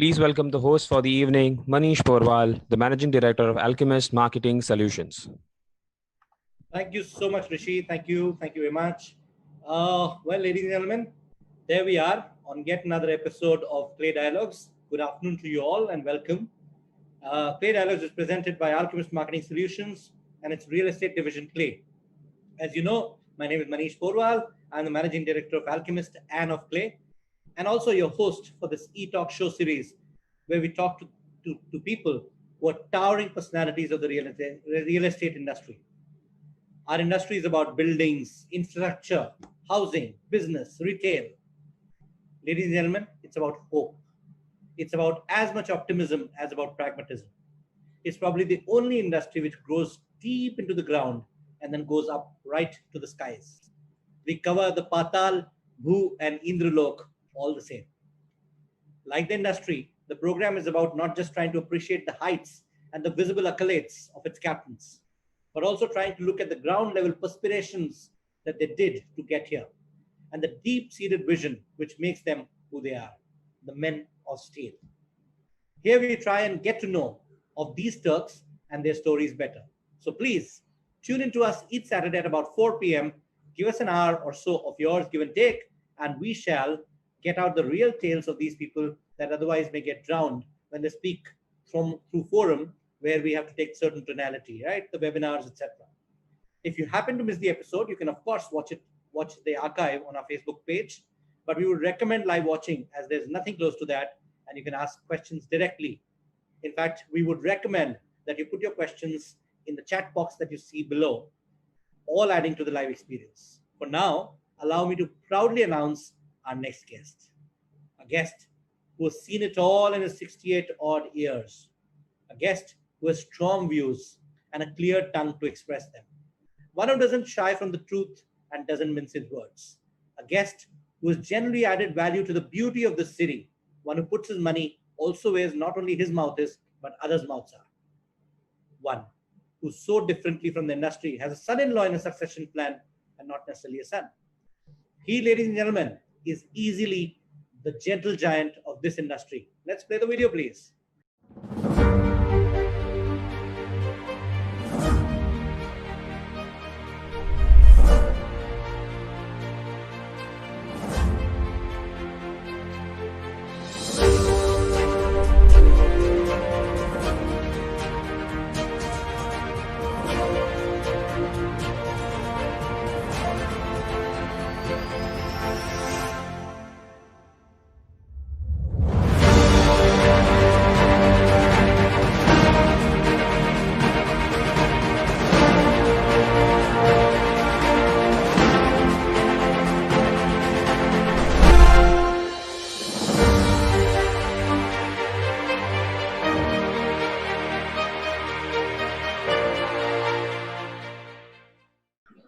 Please welcome the host for the evening, Manish Porwal, the Managing Director of Alchemist Marketing Solutions. Thank you so much, Rishi. Thank you. Thank you very much. Well, ladies and gentlemen, there we are on yet another episode of Clay Dialogues. Good afternoon to you all and welcome. Clay Dialogues is presented by Alchemist Marketing Solutions and its real estate division, Clay. As you know, my name is Manish Porwal. I'm the Managing Director of Alchemist and of Clay, and also your host for this e-talk show series where we talk to people who are towering personalities of the real estate industry. Our industry is about buildings, infrastructure, housing, business, retail. Ladies and gentlemen, it's about hope. It's about as much optimism as about pragmatism. It's probably the only industry which grows deep into the ground and then goes up right to the skies. We cover the Patal, Bhu, and Indralok all the same. Like the industry, the program is about not just trying to appreciate the heights and the visible accolades of its captains, but also trying to look at the ground level perspirations that they did to get here and the deep-seated vision which makes them who they are, the men of steel. Here we try and get to know of these Turks and their stories better. So please tune in to us each Saturday at about 4 p.m. Give us an hour or so of yours, give and take, and we shall get out the real tales of these people that otherwise may get drowned when they speak through forum where we have to take certain tonality, right? The webinars, etc. If you happen to miss the episode, you can of course watch the archive on our Facebook page, but we would recommend live watching as there's nothing close to that and you can ask questions directly. In fact, we would recommend that you put your questions in the chat box that you see below, all adding to the live experience. For now, allow me to proudly announce our next guest, a guest who has seen it all in his 68 odd years, a guest who has strong views and a clear tongue to express them, one who doesn't shy from the truth and doesn't mince his words, a guest who has generally added value to the beauty of the city, one who puts his money also where not only his mouth is, but others' mouths are, one who so differently from the industry has a son-in-law in a succession plan and not necessarily a son. He, ladies and gentlemen, is easily the gentle giant of this industry. Let's play the video, please.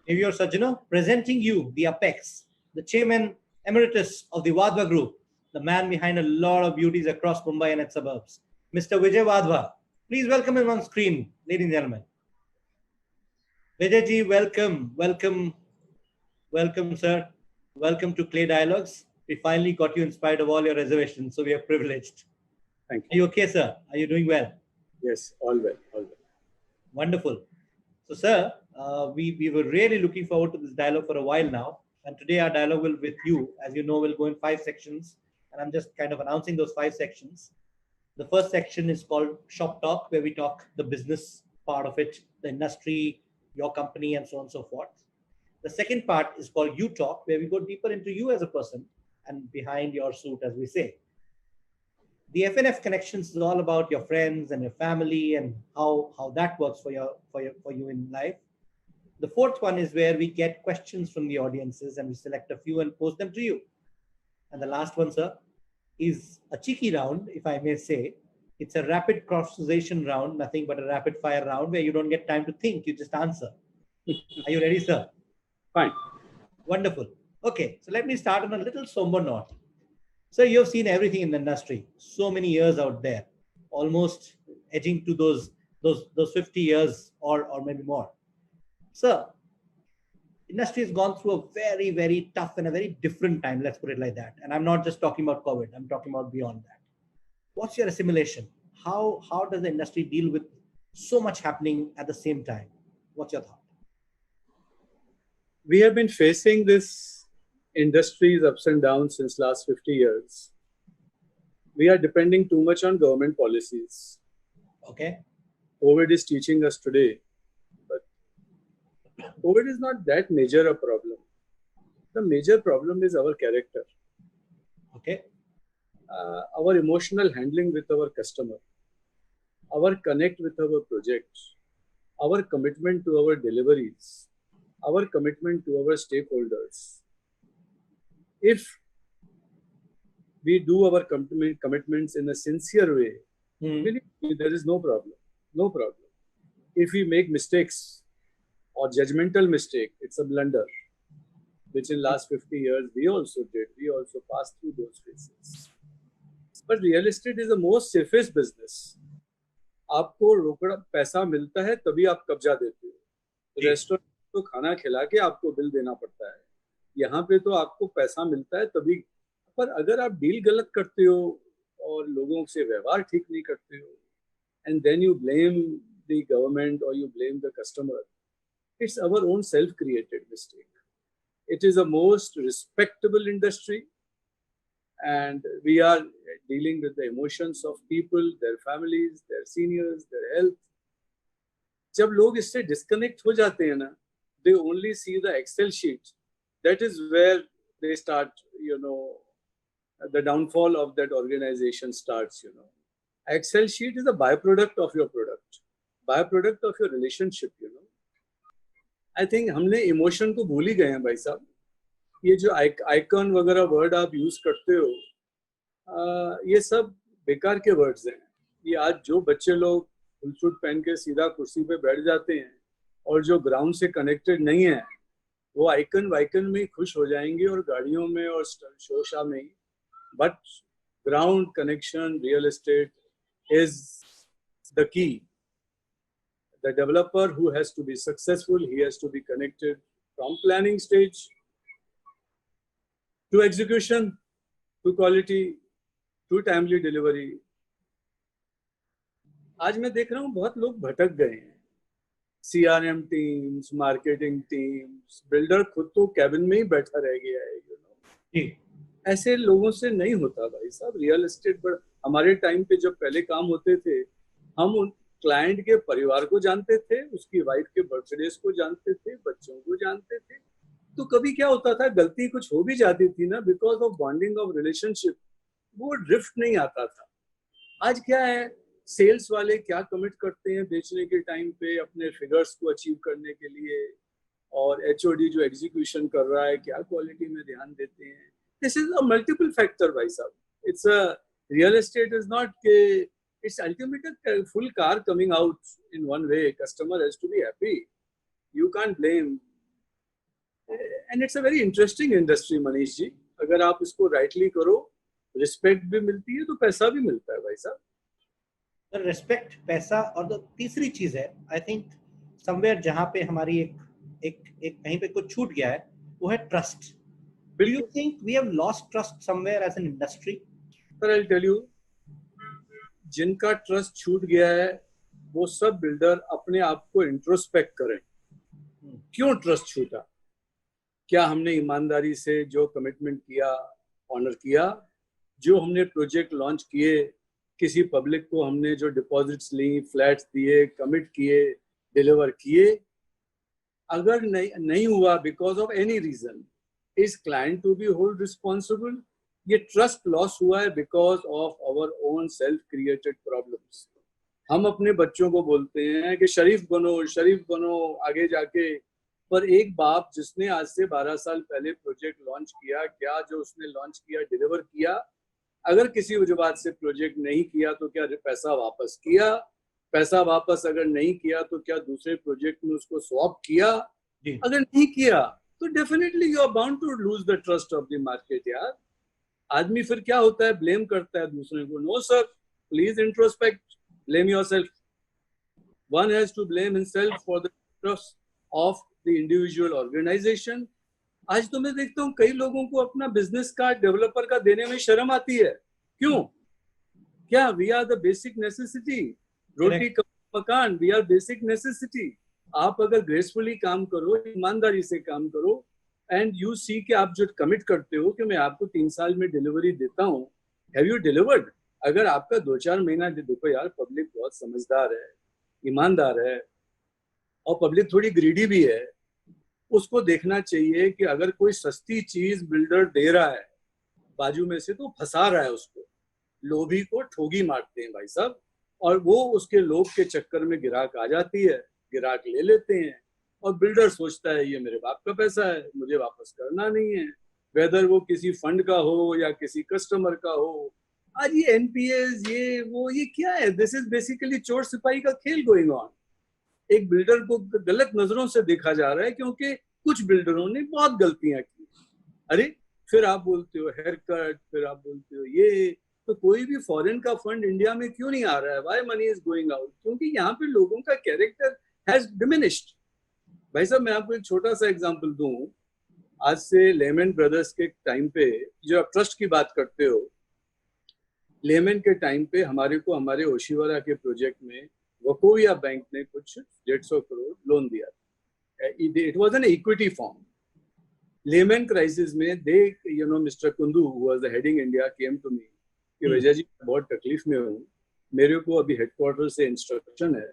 Xavier Sajjano, presenting you the Apex, the chairman emeritus of the Wadhwa Group, the man behind a lot of beauties across Mumbai and its suburbs, Mr. Vijay Wadhwa. Please welcome him on screen, ladies and gentlemen. Vijay ji, welcome, sir. Welcome to Clay Dialogues. We finally got you in spite of all your reservations, so we are privileged. Thank you. Are you okay, sir? Are you doing well? Yes, all well, all well. Wonderful. So, sir, we were really looking forward to this dialogue for a while now. And today our dialogue will with you, as you know, will go in 5 sections. And I'm just kind of announcing those 5 sections. The first section is called Shop Talk, where we talk the business part of it, the industry, your company, and so on and so forth. The second part is called You Talk, where we go deeper into you as a person and behind your suit, as we say. The FNF Connections is all about your friends and your family and how that works for you in life. The fourth one is where we get questions from the audiences and we select a few and post them to you. And the last one, sir, is a cheeky round, if I may say. It's a rapid conversation round, nothing but a rapid fire round where you don't get time to think, you just answer. Are you ready, sir? Fine. Wonderful. Okay, so let me start on a little somber note. So you've seen everything in the industry, so many years out there, almost edging to those 50 years or maybe more. Sir, industry has gone through a very, very tough and a very different time, let's put it like that. And I'm not just talking about COVID, I'm talking about beyond that. What's your assimilation? How does the industry deal with so much happening at the same time? What's your thought? We have been facing this industry's ups and downs since last 50 years. We are depending too much on government policies. Okay. COVID is teaching us today, but COVID is not that major a problem. The major problem is our character, Okay. our emotional handling with our customer, our connect with our projects, our commitment to our deliveries, our commitment to our stakeholders. If we do our commitments in a sincere way, believe me, there is no problem. No problem. If we make mistakes or judgmental mistake, it's a blunder, which in last 50 years we also did. We also passed through those phases. But real estate is the most safest business. आपको रोकड़ा पैसा मिलता है तभी आप कब्जा देते हो. रेस्टोरेंट तो खाना खिला के आपको बिल देना पड़ता है. यहाँ पे तो आपको पैसा मिलता है तभी. पर अगर आप डील गलत करते हो और लोगों से व्यवहार ठीक नहीं करते हो, and then you blame the government or you blame the customer, it's our own self-created mistake. It is a most respectable industry, and we are dealing with the emotions of people, their families, their seniors, their health. जब लोग इससे disconnect हो जाते हैं ना, they only see the Excel sheet. That is where they start, the downfall of that organization starts, Excel sheet is a byproduct of your product, byproduct of your relationship, I think हमने emotion को भूल ही गए हैं भाई साहब. ये जो icon वगैरह word आप use करते हो, ये सब बेकार के words हैं. ये आज जो बच्चे लोग फुल सूट पहन के सीधा कुर्सी पे बैठ जाते हैं और जो ग्राउंड से कनेक्टेड नहीं है, वो आइकन वाइकन में खुश हो जाएंगे और गाड़ियों में और शोशा में ही. But ground connection, real estate is the key. The developer who has to be successful, he has to be connected from planning stage to execution, to quality, to timely delivery. आज मैं देख रहा हूँ बहुत लोग भटक गए हैं. CRM teams, marketing teams, builder खुद तो कैबिन में ही बैठा रह गया है. ऐसे लोगों से नहीं होता भाई साहब. रियल एस्टेट पर हमारे टाइम पे जब पहले काम होते थे, हम उन क्लाइंट के परिवार को जानते थे, उसकी वाइफ के बर्थडेज को जानते थे, बच्चों को जानते थे. तो कभी क्या होता था, गलती कुछ हो भी जाती थी ना, because of bonding of relationship, वो ड्रिफ्ट नहीं आता था. आज क्या है, सेल्स वाले क्या कमिट करते हैं बेचने के टाइम पे अपने फिगर्स को अचीव करने के लिए, और HOD जो एग्जीक्यूशन कर रहा है क्या क्वालिटी में ध्यान देते हैं. This is a multiple factor, bhai sahab. It's a real estate is not it's ultimately a full car coming out in one way. Customer has to be happy. You can't blame. And it's a very interesting industry, Manish ji. अगर आप इसको rightly करो, respect भी मिलती है तो पैसा भी मिलता है भाई साहब. The respect, पैसा, और तो तीसरी चीज है, I think somewhere जहाँ पे हमारी एक कहीं पे कुछ छूट गया है, वो है trust. Do you think we have lost trust somewhere as an industry? Sir, I'll tell you, जिनका ट्रस्ट छूट गया है वो सब बिल्डर अपने आप को इंट्रोस्पेक्ट करें. क्यों ट्रस्ट छूटा? क्या हमने ईमानदारी से जो कमिटमेंट किया ऑनर किया? जो हमने प्रोजेक्ट लॉन्च किए, किसी पब्लिक को हमने जो डिपॉजिट्स ली, फ्लैट्स दिए, कमिट किए, डिलीवर किए? अगर नहीं हुआ because of any reason, is client to be hold responsible? ये ट्रस्ट लॉस हुआ है because of our own self created problems. हम अपने बच्चों को बोलते हैं कि शरीफ बनो आगे जाके, पर एक बाप जिसने आज से 12 साल पहले प्रोजेक्ट लॉन्च किया, क्या जो उसने लॉन्च किया डिलीवर किया? अगर किसी वजह से प्रोजेक्ट नहीं किया तो क्या पैसा वापस किया? पैसा वापस अगर नहीं किया तो क्या दूसरे प्रोजेक्ट में उसको स्वैप किया? अगर नहीं किया तो definitely you are bound to lose the trust of the market. यार आदमी फिर क्या होता है, ब्लेम करता है दूसरे को. No sir, please introspect, blame yourself. One has to blame himself for the trust of the individual organisation. आज तो मैं देखता हूँ कई लोगों को अपना बिजनेस कार्ड डेवलपर का देने में शर्म आती है. क्यों? क्या we are the basic necessity, रोटी मकान, वी आर बेसिक नेसेसिटी। आप अगर ग्रेसफुली काम करो, ईमानदारी से काम करो, एंड यू सी कि आप जो कमिट करते हो कि मैं आपको 3 साल में डिलीवरी देता हूँ, हैव यू डिलीवर्ड? अगर आपका 2-4 महीना, देखो यार पब्लिक बहुत समझदार है, ईमानदार है, और पब्लिक थोड़ी ग्रीडी भी है, उसको देखना चाहिए कि अगर कोई सस्ती चीज बिल्डर दे रहा है बाजू में से, तो फंसा रहा है उसको। लोभी को ठोगी मारते हैं भाई साहब, और वो उसके लोभ के चक्कर में ग्राहक आ जाती है, ग्राहक ले लेते हैं, और बिल्डर सोचता है ये मेरे बाप का पैसा है, मुझे वापस करना नहीं है, वेदर वो किसी फंड का हो या किसी कस्टमर का हो। आज ये एनपीएस, ये वो, ये क्या है? दिस इज बेसिकली चोर सिपाही का खेल गोइंग ऑन। एक बिल्डर को गलत नजरों से देखा जा रहा है, क्योंकि कुछ बिल्डरों ने बहुत गलतियां की। अरे फिर आप बोलते हो हेयर कट, फिर आप बोलते हो ये, तो कोई भी फॉरेन का फंड इंडिया में क्यों नहीं आ रहा है? Why money is going out? क्योंकि यहाँ पे लोगों का कैरेक्टर हैज डिमिनिश्ड। भाई साहब मैं आपको एक छोटा सा एग्जांपल दूं। आज से लेमन ब्रदर्स के टाइम पे, जो आप ट्रस्ट की बात करते हो, लेमन के टाइम पे हमारे को, हमारे ओशिवारा के प्रोजेक्ट में वकोविया बैंक ने कुछ 150 करोड़ लोन दिया था। It was an equity form. Lehman crisis में they, you know, Mister Kundu who was the heading India came to me कि विजय जी बहुत तकलीफ में हूँ, मेरे को अभी हेडक्वार्टर से इंस्ट्रक्शन है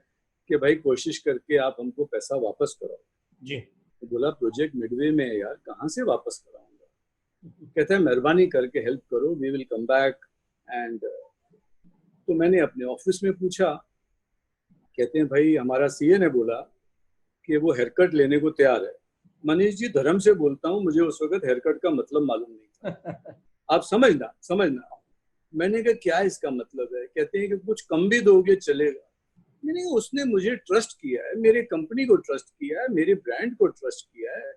कि भाई कोशिश करके आप हमको पैसा वापस कराओ जी। तो बोला प्रोजेक्ट मिडवे में है यार, कहाँ से वापस कराऊंगा? कहता है मेहरबानी करके हेल्प करो, we will come back. And तो मैंने अपने ऑफिस में पूछा, कहते हैं भाई हमारा सीए ने बोला कि वो हेयरकट लेने को तैयार है। मनीष जी धर्म से बोलता हूँ, मुझे उस वक्त हेयरकट का मतलब मालूम नहीं था। आप समझना। मैंने कहा क्या इसका मतलब है? कहते हैं कि कुछ कम भी दोगे चलेगा। मैंने कहा उसने मुझे ट्रस्ट किया है, मेरे कंपनी को ट्रस्ट किया है, मेरे ब्रांड को ट्रस्ट किया है,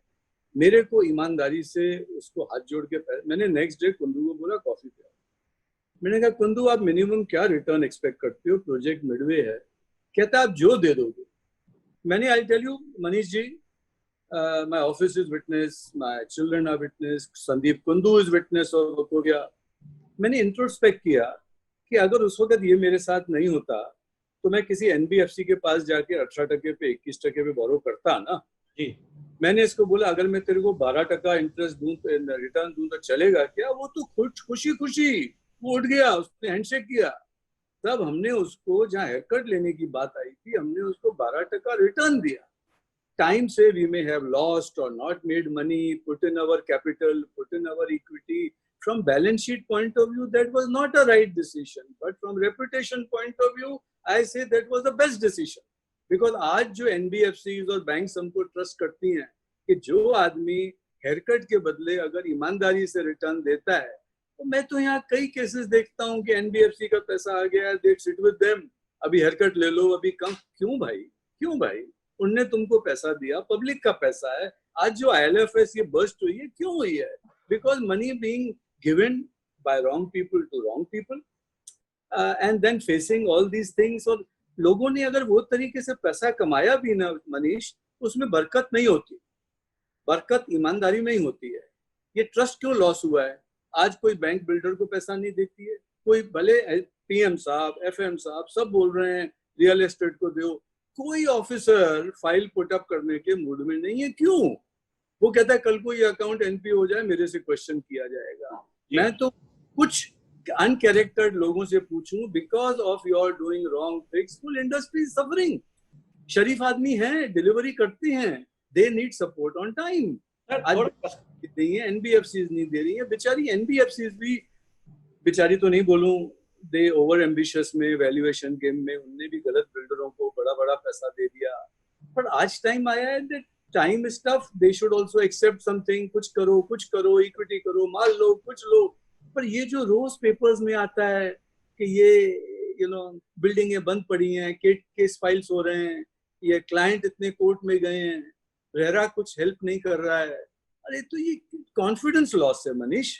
मेरे को ईमानदारी से उसको हाथ जोड़ के मैंने नेक्स्ट डे कुंदू को बोला कॉफी पिया। मैंने कहा कुंदू आप मिनिमम क्या रिटर्न एक्सपेक्ट करते हो? प्रोजेक्ट मिडवे है। कहता आप जो दे दोगे। मैंने I tell you Manish ji, my office is witness, my children are witness, Sandeep Kundu is witness of वकोविया। मैंने इंट्रोस्पेक्ट किया कि अगर उस वक्त ये मेरे साथ नहीं होता तो मैं किसी एनबीएफसी के पास जाके 18% पे 21% पे बोरो करता ना जी। मैंने इसको बोला अगर मैं तेरे को 12% इंटरेस्ट दूं, रिटर्न दूं तो चलेगा क्या? वो तो खुशी वो उठ गया, उसने हैंडशेक किया। तब हमने उसको, जहाँ हेयरकट लेने की बात आई थी, हमने उसको 12% रिटर्न दिया। टाइम से वी मे हैव लॉस्ट और not made money, put in our capital, put in our equity. From balance sheet point of view, that was not a right decision. But from reputation point of view, I say that was the best decision. Because आज जो NBFCs और banks हमको trust करती हैं कि जो आदमी haircut के बदले अगर ईमानदारी से रिटर्न देता है, तो मैं तो यहाँ कई केसेस देखता हूँ कि NBFC का पैसा आ गया, they sit with them, अभी हेयरकट ले लो, अभी कम। क्यों भाई? उनने तुमको पैसा दिया, पब्लिक का पैसा है। आज जो ILFS ये बर्स्ट हुई है, क्यों हुई है? Because money being given by wrong people to wrong people, and then facing all these things। और लोगों ने अगर वो तरीके से पैसा कमाया भी ना मनीष, उसमें बरकत नहीं होती। बरकत ईमानदारी में ही होती है। ये ट्रस्ट क्यों लॉस हुआ है? आज कोई बैंक बिल्डर को पैसा नहीं देती है, कोई भले PM साहब, FM साहब सब बोल रहे हैं रियल एस्टेट को दो, कोई ऑफिसर फाइल पुट अप करने के मूड में नहीं है। क्यों? वो कहता है कल को ये अकाउंट NPA हो जाए, मेरे से क्वेश्चन किया जाएगा। मैं तो कुछ अनकैरेक्टर्ड लोगों से पूछूं, because of your doing wrong things, full industry is suffering. शरीफ आदमी हैं, डिलीवरी करते हैं, they need support on time. आज नहीं है, NBFCs नहीं दे रही है। बेचारी NBFCs भी, बेचारी तो नहीं बोलूं, दे ओवर एम्बिशियस में, वैल्यूएशन गेम में, उनने भी गलत बिल्डरों को बड़ा पैसा दे दिया। पर आज टाइम आया है that time is tough, they should also accept something. कुछ करो, इक्विटी करो, माल लो, कुछ लो। पर ये जो रोज पेपर्स में आता है कि ये बिल्डिंगें बंद पड़ी हैं, केस फाइल्स हो रहे हैं, ये क्लाइंट इतने कोर्ट में गए हैं, रेरा कुछ हेल्प नहीं कर रहा है। अरे तो ये कॉन्फिडेंस लॉस है मनीष।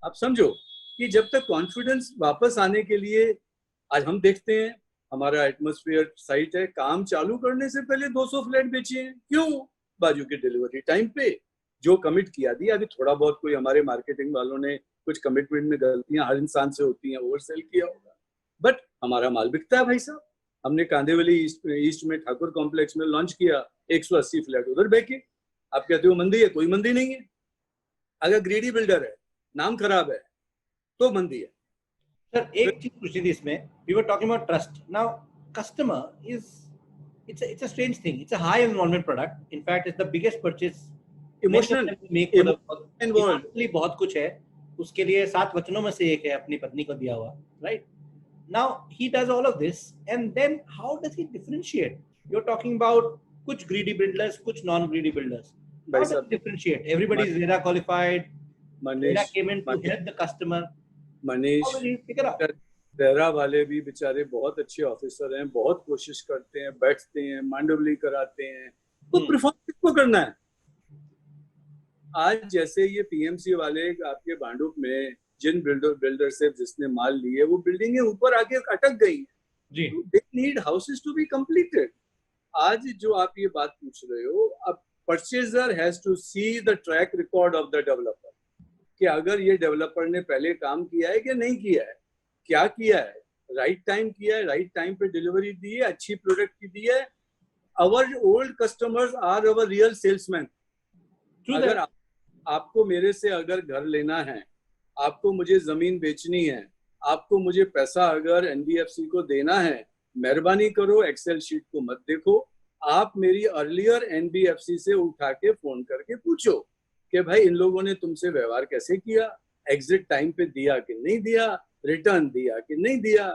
आप समझो कि जब तक कॉन्फिडेंस वापस आने के लिए, आज हम देखते हैं हमारा एटमॉस्फेयर साइट है, काम चालू करने से पहले 200 फ्लैट बेचे हैं। क्यों? बाजू के डिलीवरी टाइम पे जो कमिट किया दिया। अभी थोड़ा बहुत कोई हमारे मार्केटिंग वालों ने कुछ कमिटमेंट में गलतियां हर इंसान से होती हैं, ओवरसेल किया होगा। बट हमारा माल बिकता है भाई साहब। हमने कांदेवली ईस्ट में ठाकुर कॉम्प्लेक्स में लॉन्च किया, 180 फ्लैट उधर बेचे। आप कहते हो मंदी है, कोई मंदी नहीं है। अगर ग्रीडी बिल्डर है, नाम खराब है, तो मंदी है। सर एक चीज पूछनी थी इसमें, we were talking about trust. Now customer is it's a strange thing. It's a high involvement product. In fact, it's the biggest purchase emotional emotionally बहुत कुछ है उसके लिए। 7 वचनों में से एक है अपनी पत्नी को दिया हुआ, right? Now he does all of this, and then how does he differentiate? You're talking about कुछ greedy builders, कुछ non greedy builders. How does he differentiate? Everybody is RERA qualified. RERA came in to help the customer. Manish, How will he figure out? RERA वाले भी बेचारे बहुत अच्छे officer हैं, बहुत कोशिश करते हैं, बैठते हैं, मांडवली कराते हैं। तो परफॉर्म किसको करना है? आज जैसे ये पीएमसी वाले आपके भांडुप में जिन बिल्डर से जिसने माल लिए, वो बिल्डिंगें ऊपर आके अटक गई जी। They need houses to be completed. आज जो आप ये बात पूछ रहे हो, अब purchaser has to see the track record of the developer, कि अगर ये डेवलपर ने पहले काम किया है कि नहीं किया है, क्या किया है, राइट टाइम किया है, राइट टाइम पे डिलीवरी दी है, अच्छी प्रोडक्ट की दी है। Our old customers are our real salesman. अगर आपको मेरे से अगर घर लेना है, आपको मुझे जमीन बेचनी है, आपको मुझे पैसा अगर एनबीएफसी को देना है, मेहरबानी करो एक्सेल शीट को मत देखो, आप मेरी अर्लियर एनबीएफसी से उठा के फोन करके पूछो कि भाई इन लोगों ने तुमसे व्यवहार कैसे किया, एग्जिट टाइम पे दिया कि नहीं दिया, रिटर्न दिया कि नहीं दिया।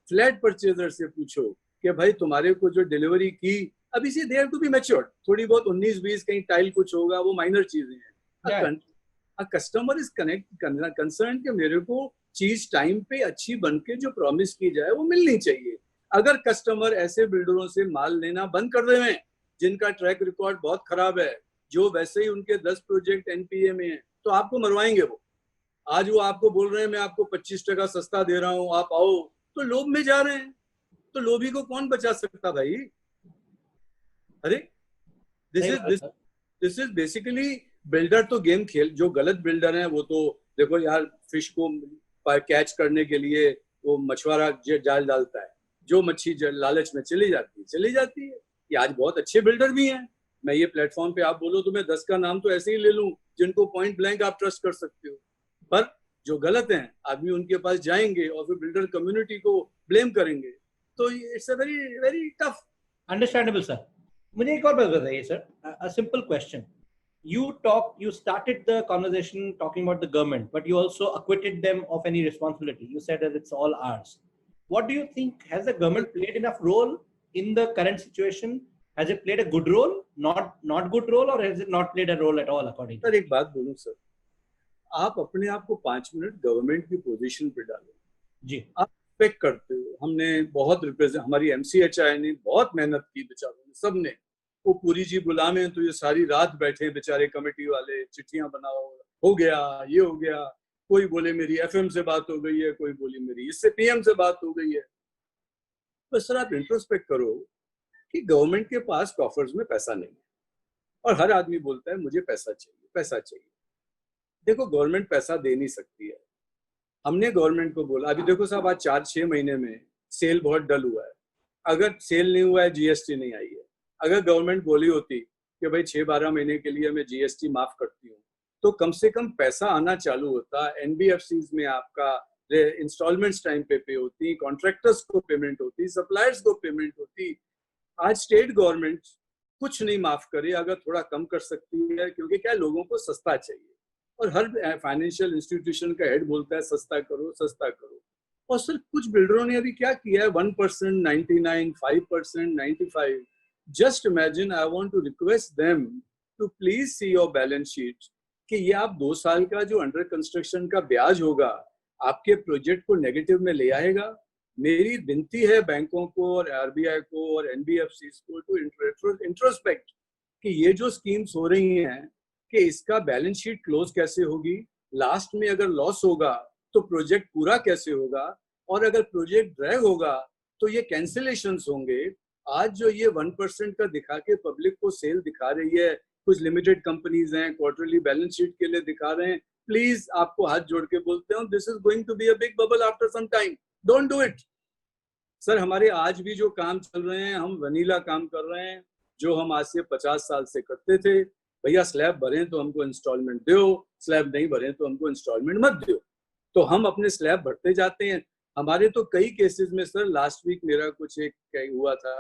फ्लैट परचेजर से पूछो कि भाई तुम्हारे को जो डिलीवरी की, अभी से देयर टू बी मैच्योर्ड, थोड़ी बहुत 19-20 कहीं टाइल कुछ होगा, वो माइनर चीजें हैं। कस्टमर इज कंसर्न कि मेरे को चीज टाइम पे अच्छी बनके जो प्रॉमिस की जाए वो मिलनी चाहिए। अगर कस्टमर ऐसे बिल्डरों से माल लेना बंद कर रहे हैं जिनका ट्रैक रिकॉर्ड बहुत खराब है, जो वैसे ही उनके 10 प्रोजेक्ट एनपीए में है, तो आपको मरवाएंगे वो। आज वो आपको बोल रहे हैं मैं आपको 25% सस्ता दे रहा हूं, आप आओ, तो लोभ में जा रहे हैं। तो लोभी को कौन बचा सकता भाई? अरे दिस इज बेसिकली बिल्डर तो गेम खेल, जो गलत बिल्डर हैं वो तो देखो यार, फिश को कैच करने के लिए वो मछुआरा जाल डालता है, जो मच्छी लालच में चली जाती है। ये आज बहुत अच्छे बिल्डर भी हैं। मैं ये प्लेटफॉर्म पे आप बोलो तो मैं 10 का नाम तो ऐसे ही ले लूं जिनको पॉइंट ब्लैंक आप ट्रस्ट कर सकते हो, पर जो गलत हैं आदमी उनके पास जाएंगे और फिर बिल्डर कम्युनिटी को ब्लेम करेंगे। तो it's a very very tough. Understandable sir. मुझे एक और बात बताइए sir, a simple question. You started the conversation talking about the government, but you also acquitted them of any responsibility. You said that it's all ours. What do you think? Has the government played enough role in the current situation? Has it played a good role, not good role, or has it not played a role at all according to you? Sir एक बात बोलूं sir, आप अपने आप को 5 minute government की position पे डालो जी। आप एक्सपेक्ट करते हो, हमने बहुत रिप्रेजेंट, हमारी एमसीएचआई ने बहुत मेहनत की, बेचारों ने सबने, वो पूरी जी गुलाम है तो ये सारी रात बैठे बेचारे कमेटी वाले, चिट्ठियां बनाओ, हो गया ये हो गया, कोई बोले मेरी एफएम से बात हो गई है, कोई बोली मेरी इससे पीएम से बात हो गई है। तो सर आप इंट्रोस्पेक्ट करो कि गवर्नमेंट के पास कॉफर्स में पैसा नहीं है, और हर आदमी बोलता है मुझे पैसा चाहिए पैसा चाहिए। देखो गवर्नमेंट पैसा दे नहीं सकती है। हमने गवर्नमेंट को बोला, अभी देखो साहब आज 4-6 महीने में सेल बहुत डल हुआ है। अगर सेल नहीं हुआ है, जीएसटी नहीं आई है, अगर गवर्नमेंट बोली होती कि भाई 6-12 महीने के लिए मैं जीएसटी माफ करती हूँ, तो कम से कम पैसा आना चालू होता। एनबीएफसीज में आपका इंस्टॉलमेंट्स टाइम पे होती, कॉन्ट्रैक्टर्स को पेमेंट होती, सप्लायर्स को पेमेंट होती। आज स्टेट गवर्नमेंट कुछ नहीं माफ करे, अगर थोड़ा कम कर सकती है, क्योंकि क्या लोगों को सस्ता चाहिए, और हर फाइनेंशियल इंस्टीट्यूशन का हेड बोलता है सस्ता करो सस्ता करो। और सर कुछ बिल्डरों ने अभी क्या किया है, 1%, 99, 5%, 95। Just imagine, I want to request them to please see your balance sheet, कि ये आप 2 साल का जो अंडर कंस्ट्रक्शन का ब्याज होगा आपके प्रोजेक्ट को नेगेटिव में ले आएगा। मेरी विनती है बैंकों को और आरबीआई को और एनबीएफसी को टू इंट्रोस्पेक्ट कि ये जो स्कीम्स हो रही हैं कि इसका बैलेंस शीट क्लोज कैसे होगी, लास्ट में अगर लॉस होगा तो प्रोजेक्ट पूरा कैसे होगा, और अगर प्रोजेक्ट ड्रैग होगा तो ये कैंसिलेशंस होंगे। आज जो ये 1% का दिखा के पब्लिक को सेल दिखा रही है, कुछ लिमिटेड कंपनीज हैं क्वार्टरली बैलेंस शीट के लिए दिखा रहे हैं, प्लीज आपको हाथ जोड़ के बोलते हैं, this is going to be a big bubble after some time, don't do it. Sir हमारे आज भी जो काम चल रहे हैं, हम वनीला काम कर रहे हैं जो हम आज से 50 साल से करते थे। भैया स्लैब भरें तो हमको इंस्टॉलमेंट दो, स्लैब नहीं भरें तो हमको इंस्टॉलमेंट मत दो। तो हम अपने स्लैब भरते जाते हैं। हमारे तो कई केसेस में सर, लास्ट वीक मेरा कुछ एक हुआ था,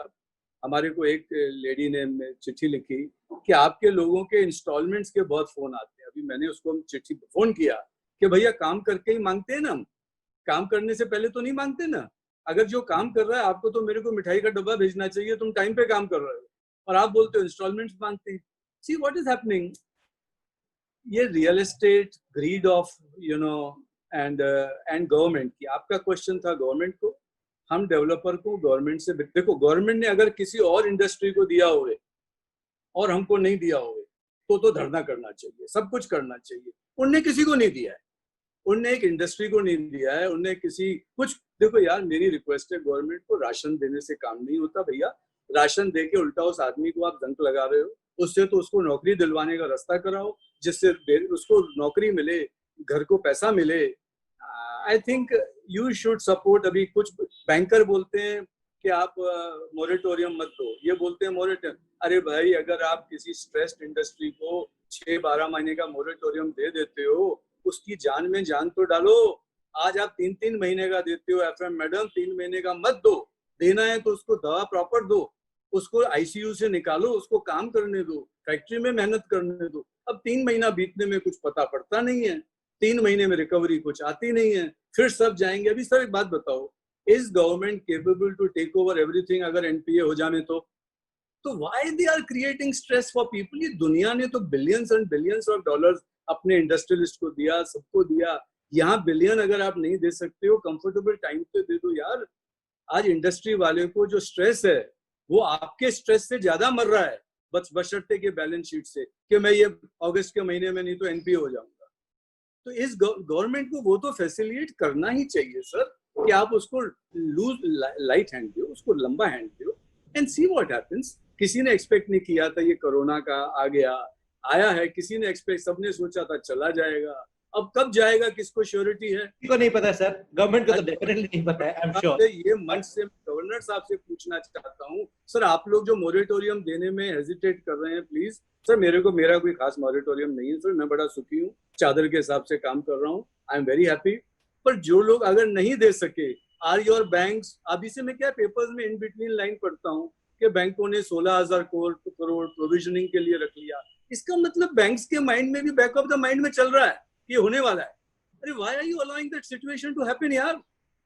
हमारे को एक लेडी ने चिट्ठी लिखी कि आपके लोगों के इंस्टॉलमेंट्स के बहुत फोन आते हैं। अभी मैंने उसको चिट्ठी फोन किया कि भैया काम करके ही मांगते हैं ना, हम काम करने से पहले तो नहीं मांगते ना। अगर जो काम कर रहा है आपको तो मेरे को मिठाई का डब्बा भेजना चाहिए, तुम टाइम पे काम कर रहे हो और आप बोलते हो इंस्टॉलमेंट्स मांगते हैं। See what is happening. ये real estate greed of and government की, आपका क्वेश्चन था गवर्नमेंट को, हम डेवलपर को गवर्नमेंट से देखो, गवर्नमेंट ने अगर किसी और इंडस्ट्री को दिया होवे और हमको नहीं दिया होवे तो धरना करना चाहिए, सब कुछ करना चाहिए। उनने किसी को नहीं दिया है, उनने एक इंडस्ट्री को नहीं दिया है, उनने किसी कुछ। देखो यार, मेरी रिक्वेस्ट है गवर्नमेंट को, राशन देने से काम नहीं होता भैया। राशन दे के उल्टा उस आदमी को आप जंक लगा रहे हो, उससे तो उसको नौकरी दिलवाने का रास्ता कराओ, जिससे उसको नौकरी मिले, घर को पैसा मिले। I think you should support. अभी कुछ बैंकर बोलते हैं कि आप मोरेटोरियम मत दो, ये बोलते हैं मोरेटोरियम। अरे भाई, अगर आप किसी स्ट्रेस्ड इंडस्ट्री को 6-12 महीने का मोरेटोरियम दे देते हो, उसकी जान में जान तो डालो। आज आप 3-3 महीने का देते हो एफएम मैडम, 3 महीने का मत दो। देना है तो उसको दवा प्रॉपर दो, उसको आईसीयू से निकालो, उसको काम करने दो, फैक्ट्री में मेहनत करने दो। अब 3 महीना बीतने में कुछ पता पड़ता नहीं है, 3 महीने में रिकवरी कुछ आती नहीं है, फिर सब जाएंगे। अभी सर एक बात बताओ, is government capable to take over everything अगर एनपीए हो जाने तो why they are creating stress for people. ये दुनिया ने तो billions and billions of dollars अपने इंडस्ट्रियलिस्ट को दिया, सबको दिया। यहाँ बिलियन अगर आप नहीं दे सकते हो, कंफर्टेबल टाइम पे दे दो यार। आज इंडस्ट्री वाले को जो स्ट्रेस है वो आपके स्ट्रेस से ज्यादा मर रहा है, बशर्ते के बैलेंस शीट से कि मैं ये अगस्त के महीने में नहीं तो एनपीए हो जाऊंगा। तो इस गवर्नमेंट को वो तो फैसिलिटेट करना ही चाहिए सर, कि आप उसको लूज लाइट हैंड दो, उसको लंबा हैंड दो एंड सी व्हाट हैपेंस। किसी ने एक्सपेक्ट नहीं किया था ये कोरोना का आ गया, आया है, किसी ने एक्सपेक्ट, सबने सोचा था चला जाएगा। अब कब जाएगा किसको श्योरिटी है? किसको नहीं पता सर, गवर्नमेंट को तो डेफिनेटली नहीं पता है, आई एम श्योर। ये मंच से गवर्नर साहब से पूछना चाहता हूँ सर, आप लोग जो मोरेटोरियम देने में हेजिटेट कर रहे हैं, प्लीज सर, मेरा कोई खास मोरेटोरियम नहीं है सर, मैं बड़ा सुखी हूँ, चादर के हिसाब से काम कर रहा हूँ, आई एम वेरी हैप्पी। पर जो लोग अगर नहीं दे सके, आर योर बैंक्स, अभी से मैं क्या पेपर्स में इन बिटवीन लाइन पढ़ता हूँ कि बैंकों ने 16,000 करोड़ प्रोविजनिंग के लिए रख लिया। इसका मतलब बैंक्स के माइंड में भी, बैक ऑफ द माइंड में चल रहा है ये होने वाला है। अरे why are you allowing that situation to happen यार?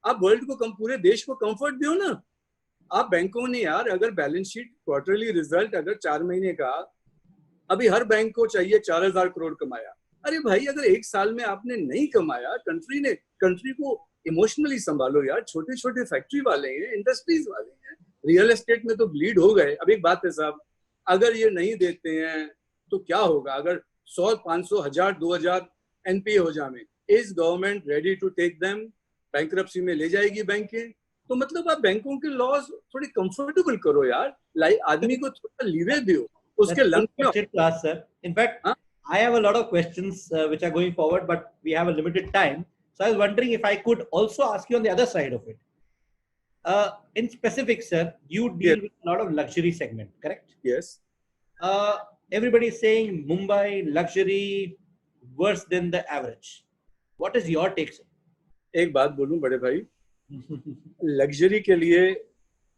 आप वर्ल्ड को पूरे देश को कंफर्ट दो ना। आप बैंकों ने यार, अगर बैलेंस शीट क्वार्टरली रिजल्ट अगर 4 महीने का, अभी हर बैंक को चाहिए 4,000 करोड़ कमाया। अरे भाई, अगर 1 साल में आपने नहीं कमाया, कंट्री को इमोशनली संभालो यार। छोटे छोटे फैक्ट्री वाले हैं, इंडस्ट्रीज वाले हैं, रियल एस्टेट में तो ब्लीड हो गए। अब एक बात है साहब, अगर ये नहीं देते हैं तो क्या होगा? अगर 100, 500, 1000, 2000 एनपीए हो जाए, is government ready to take them? Bankruptcy में ले जाएगी बैंकें। तो मतलब आप बैंकों के लॉज थोड़ी कंफर्टेबल करो यार, आदमी को थोड़ा लीवे दो उसके लंग में। Sir, in fact, I have a lot of questions which are going forward, but we have a limited time. So I was wondering if I could also ask you on the other side of it. In specific, sir, you deal with a lot of luxury segment, correct? Yes. Everybody is saying Mumbai luxury worse than the average. What is your take, sir? एक बात बोलूं बड़े भाई, luxury के लिए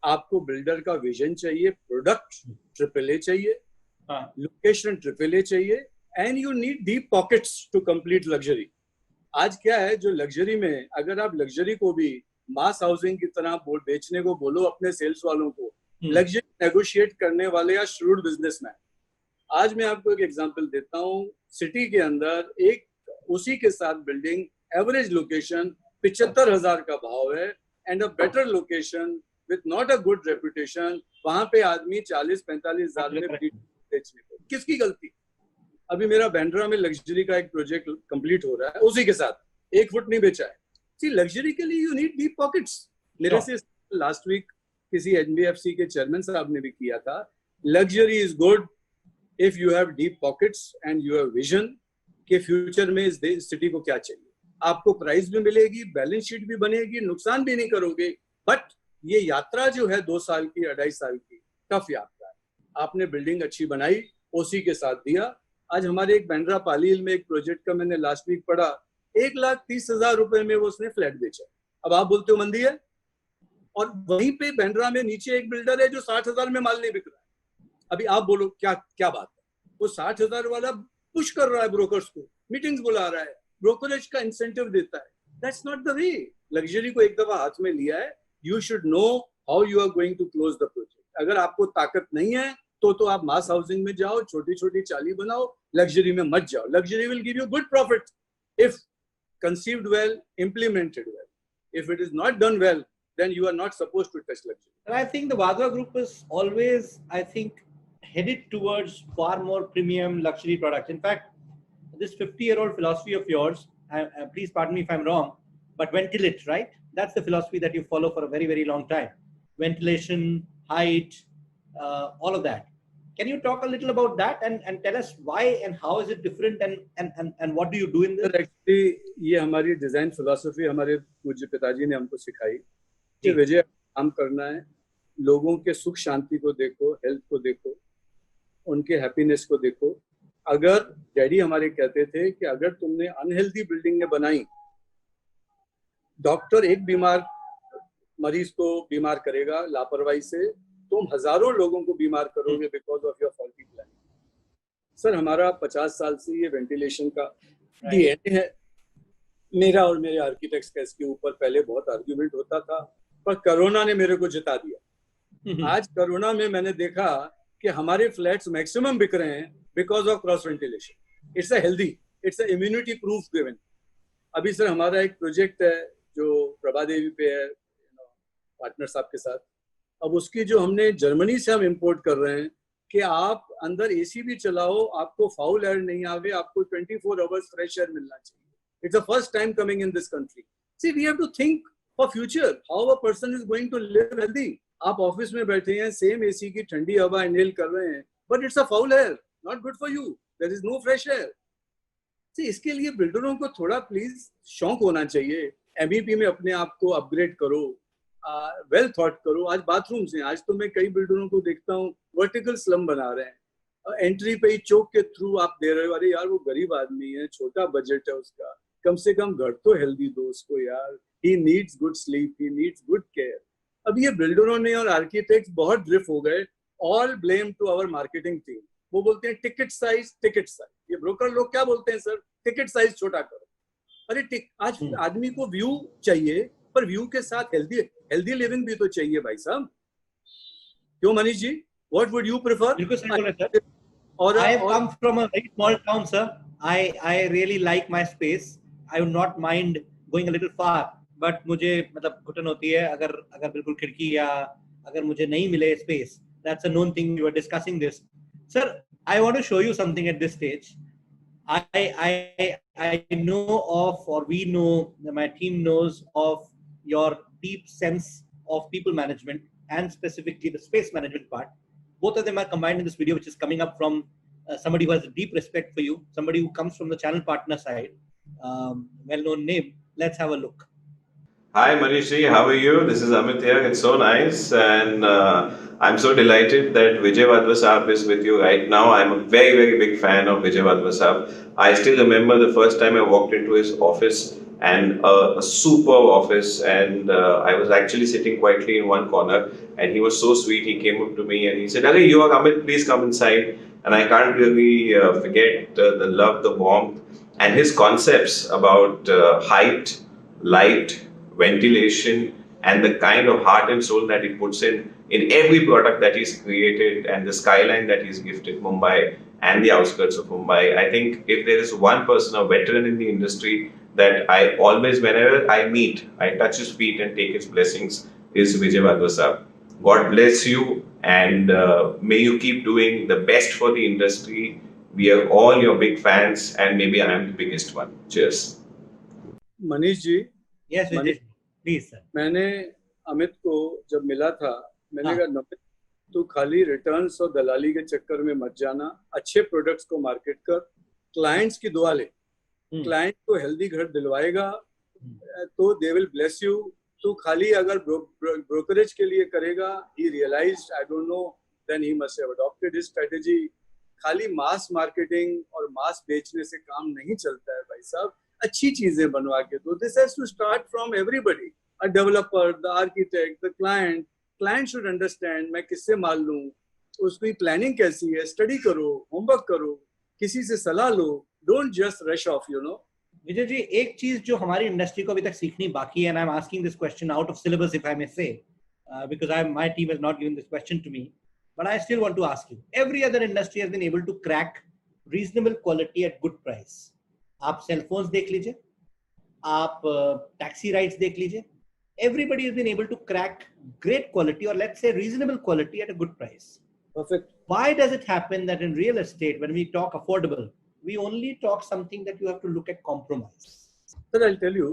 आपको builder का vision चाहिए, प्रोडक्ट AAA चाहिए, लोकेशन AAA चाहिए, and you need deep pockets to complete luxury. आज क्या है, जो लग्जरी में, अगर आप लग्जरी को भी मास हाउसिंग की तरह बेचने को बोलो अपने सेल्स वालों को, लग्जरी नेगोशिएट करने वाले या श्रूड बिजनेसमैन। आज मैं आपको एक एग्जांपल देता हूँ, सिटी के अंदर एक उसी के साथ बिल्डिंग, एवरेज लोकेशन 75,000 का भाव है, and a better location with not a good reputation, वहां पे आदमी 40-45,000 में बेचने को। किसकी गलती? अभी मेरा बैंड्रा में लग्जरी का एक प्रोजेक्ट कंप्लीट हो रहा है, उसी के साथ 1 फुट नहीं बेचा है। सी, लग्जरी के लिए यू नीड डीप पॉकेट्स। मेरे से लास्ट वीक किसी एनबीएफसी के चेयरमैन साहब ने भी किया था, luxury is good if you have deep pockets and you have vision कि फ्यूचर में इस सिटी को क्या चाहिए। आपको प्राइस भी मिलेगी, बैलेंस शीट भी बनेगी, नुकसान भी नहीं करोगे, बट ये यात्रा जो है 2 साल की 2.5 साल की टफ यात्रा है। आपने बिल्डिंग अच्छी बनाई, ओसी के साथ दिया। आज हमारे एक बैंड्रा पालील में एक प्रोजेक्ट का मैंने लास्ट वीक पढ़ा, 1,30,000 रुपए में वो उसने फ्लैट बेचा। अब आप बोलते हो मंदी है, और वहीं पे बैंड्रा में नीचे एक बिल्डर है जो 60,000 में माल नहीं बिक रहा है। अभी आप बोलो क्या क्या बात है? वो 60,000 वाला पुश कर रहा है ब्रोकर्स को, मीटिंग्स बुला रहा है, ब्रोकरेज का इंसेंटिव देता है। That's not the way. Luxury को एक दफा हाथ में लिया है, you should know how you are going to close the project. अगर आपको ताकत नहीं है तो आप मास हाउसिंग में जाओ, छोटी छोटी चाली बनाओ, लग्जरी में मत जाओ। Luxury will give you good profit if conceived well, implemented well. If it is not done well, then you are not supposed to touch luxury. And I think the Vadra Group is always, I think, headed towards far more premium luxury products. In fact, this 50-year-old philosophy of yours, please pardon me if I'm wrong, but ventilate, right? That's the philosophy that you follow for a very, very long time. Ventilation, height, all of that. Can you talk a little about that and tell us why and how is it different and what do you do in this? Actually, ये हमारी design philosophy हमारे पूज्य पिताजी ने हमको सिखाई कि विजय काम करना है, लोगों के सुख शांति को देखो, हेल्थ को देखो, उनके हैप्पीनेस को देखो। अगर डैडी हमारे कहते थे कि अगर तुमने अनहेल्दी बिल्डिंग बनाई, डॉक्टर एक बीमार मरीज को बीमार करेगा लापरवाही से, तुम हजारों लोगों को बीमार करोगे because of your faulty planning. Sir, हमारा 50 साल से ये वेंटिलेशन का डीएनए है। मेरा और मेरे आर्किटेक्ट्स का इसके ऊपर पहले बहुत आर्ग्यूमेंट होता था, पर कोरोना ने मेरे को जिता दिया। आज कोरोना में मैंने देखा कि हमारे फ्लैट्स मैक्सिमम बिक रहे हैं because of cross ventilation. It's a healthy, it's a immunity proof given. अभी सर हमारा एक प्रोजेक्ट है जो प्रभा देवी पे है, पार्टनर साहब के साथ। अब उसकी जो हमने जर्मनी से हम इंपोर्ट कर रहे हैं कि आप अंदर एसी भी चलाओ, आपको फाउल एयर नहीं आवे, आपको 24 आवर्स फ्रेश एयर मिलना चाहिए। It's the first time coming in this country. See, we have to think for future how a person is going to live healthy. आप ऑफिस में बैठे हैं, सेम एसी की ठंडी हवा इनहेल कर रहे हैं, but it's a foul air, not good for you, there is no fresh air. See, इसके लिए बिल्डरों को थोड़ा प्लीज शौक होना चाहिए। एमईपी में अपने आप को अपग्रेड करो, वेल थॉट करो। आज बाथरूम्स हैं, आज तो मैं कई बिल्डरों को देखता हूँ वर्टिकल स्लम बना रहे हैं, एंट्री पे ही चौक के थ्रू आप दे रहे हो। अरे यार, वो गरीब आदमी है, छोटा बजट है उसका, कम से कम घर तो हेल्दी दो उसको यार। He needs good sleep, he needs good care. अब ये बिल्डरों ने और आर्किटेक्ट्स बहुत ड्रिफ्ट हो गए। All blame to our marketing team. वो बोलते हैं टिकट साइज, टिकट साइज। ये ब्रोकर लोग क्या बोलते हैं सर? टिकट साइज छोटा करो। अरे आज आदमी को व्यू चाहिए, पर व्यू के साथ हेल्दी लिविंग भी तो चाहिए भाई साहब। क्यों Manish ji, what would you prefer? बिल्कुल सही बोले सर। और I have come from a very small town, sir. I really like my space. I would not mind going a little far, but मुझे मतलब घुटन होती है अगर बिल्कुल खिड़की या अगर मुझे नहीं मिले space. That's a known thing. We were discussing this, sir. I want to show you something at this stage. I know of, or we know, my team knows of your deep sense of people management and specifically the space management part. Both of them are combined in this video, which is coming up from somebody who has a deep respect for you, somebody who comes from the channel partner side, well-known name. Let's have a look. Hi Manishi, how are you? This is Amit here. It's so nice, and I'm so delighted that Vijay Vadva Saab is with you right now. I'm a very, very big fan of Vijay Vadva Saab. I still remember the first time I walked into his office, and a superb office, and I was actually sitting quietly in one corner, and he was so sweet. He came up to me and he said, "Hey, you are Amit, please come inside." And I can't really forget the love, the warmth, and his concepts about height, light, ventilation, and the kind of heart and soul that he puts in every product that he's created, and the skyline that he's gifted Mumbai and the outskirts of Mumbai. I think if there is one person, a veteran in the industry, that I always, whenever I meet, I touch his feet and take his blessings, is Vijay Vadva Saab. God bless you, and may you keep doing the best for the industry. We are all your big fans, and maybe I am the biggest one. Cheers. Manish ji. Yes, Vijay. Please, sir. मैंने अमित को जब मिला था, मैंने कहा नमित, तू खाली returns और दलाली के चक्कर में मत जाना, अच्छे प्रोडक्ट्स को मार्केट कर, क्लाइंट्स की दुआ ले। क्लाइंट को हेल्दी घर दिलवाएगा तो दे विल ब्लेस यू, तो खाली अगर ब्रोकरेज के लिए करेगा, he realized, I don't know, then he must have adopted his strategy. खाली मास मार्केटिंग और मास बेचने से काम नहीं चलता है भाई साहब, अच्छी चीजें बनवा के दो. This has to start from everybody, a developer, the architect, the client. Client should understand मैं किससे माल लूं, उसकी प्लानिंग कैसी है, स्टडी करो, होमवर्क करो, किसी से सलाह लो, don't just rush off, you know. Vijay ji, एक चीज जो हमारी इंडस्ट्री को अभी तक सीखनी बाकी है, and I'm asking this question out of syllabus if I may say, because my team has not given this question to me, but I still want to ask you. Every other industry has been able to crack reasonable quality at good price. आप cell phones देख लीजिए, आप taxi rides देख लीजिए. Everybody has been able to crack great quality, or let's say reasonable quality, at a good price. Perfect. Why does it happen that in real estate, when we talk affordable, we only talk something that you have to look at compromise? Sir, I'll tell you,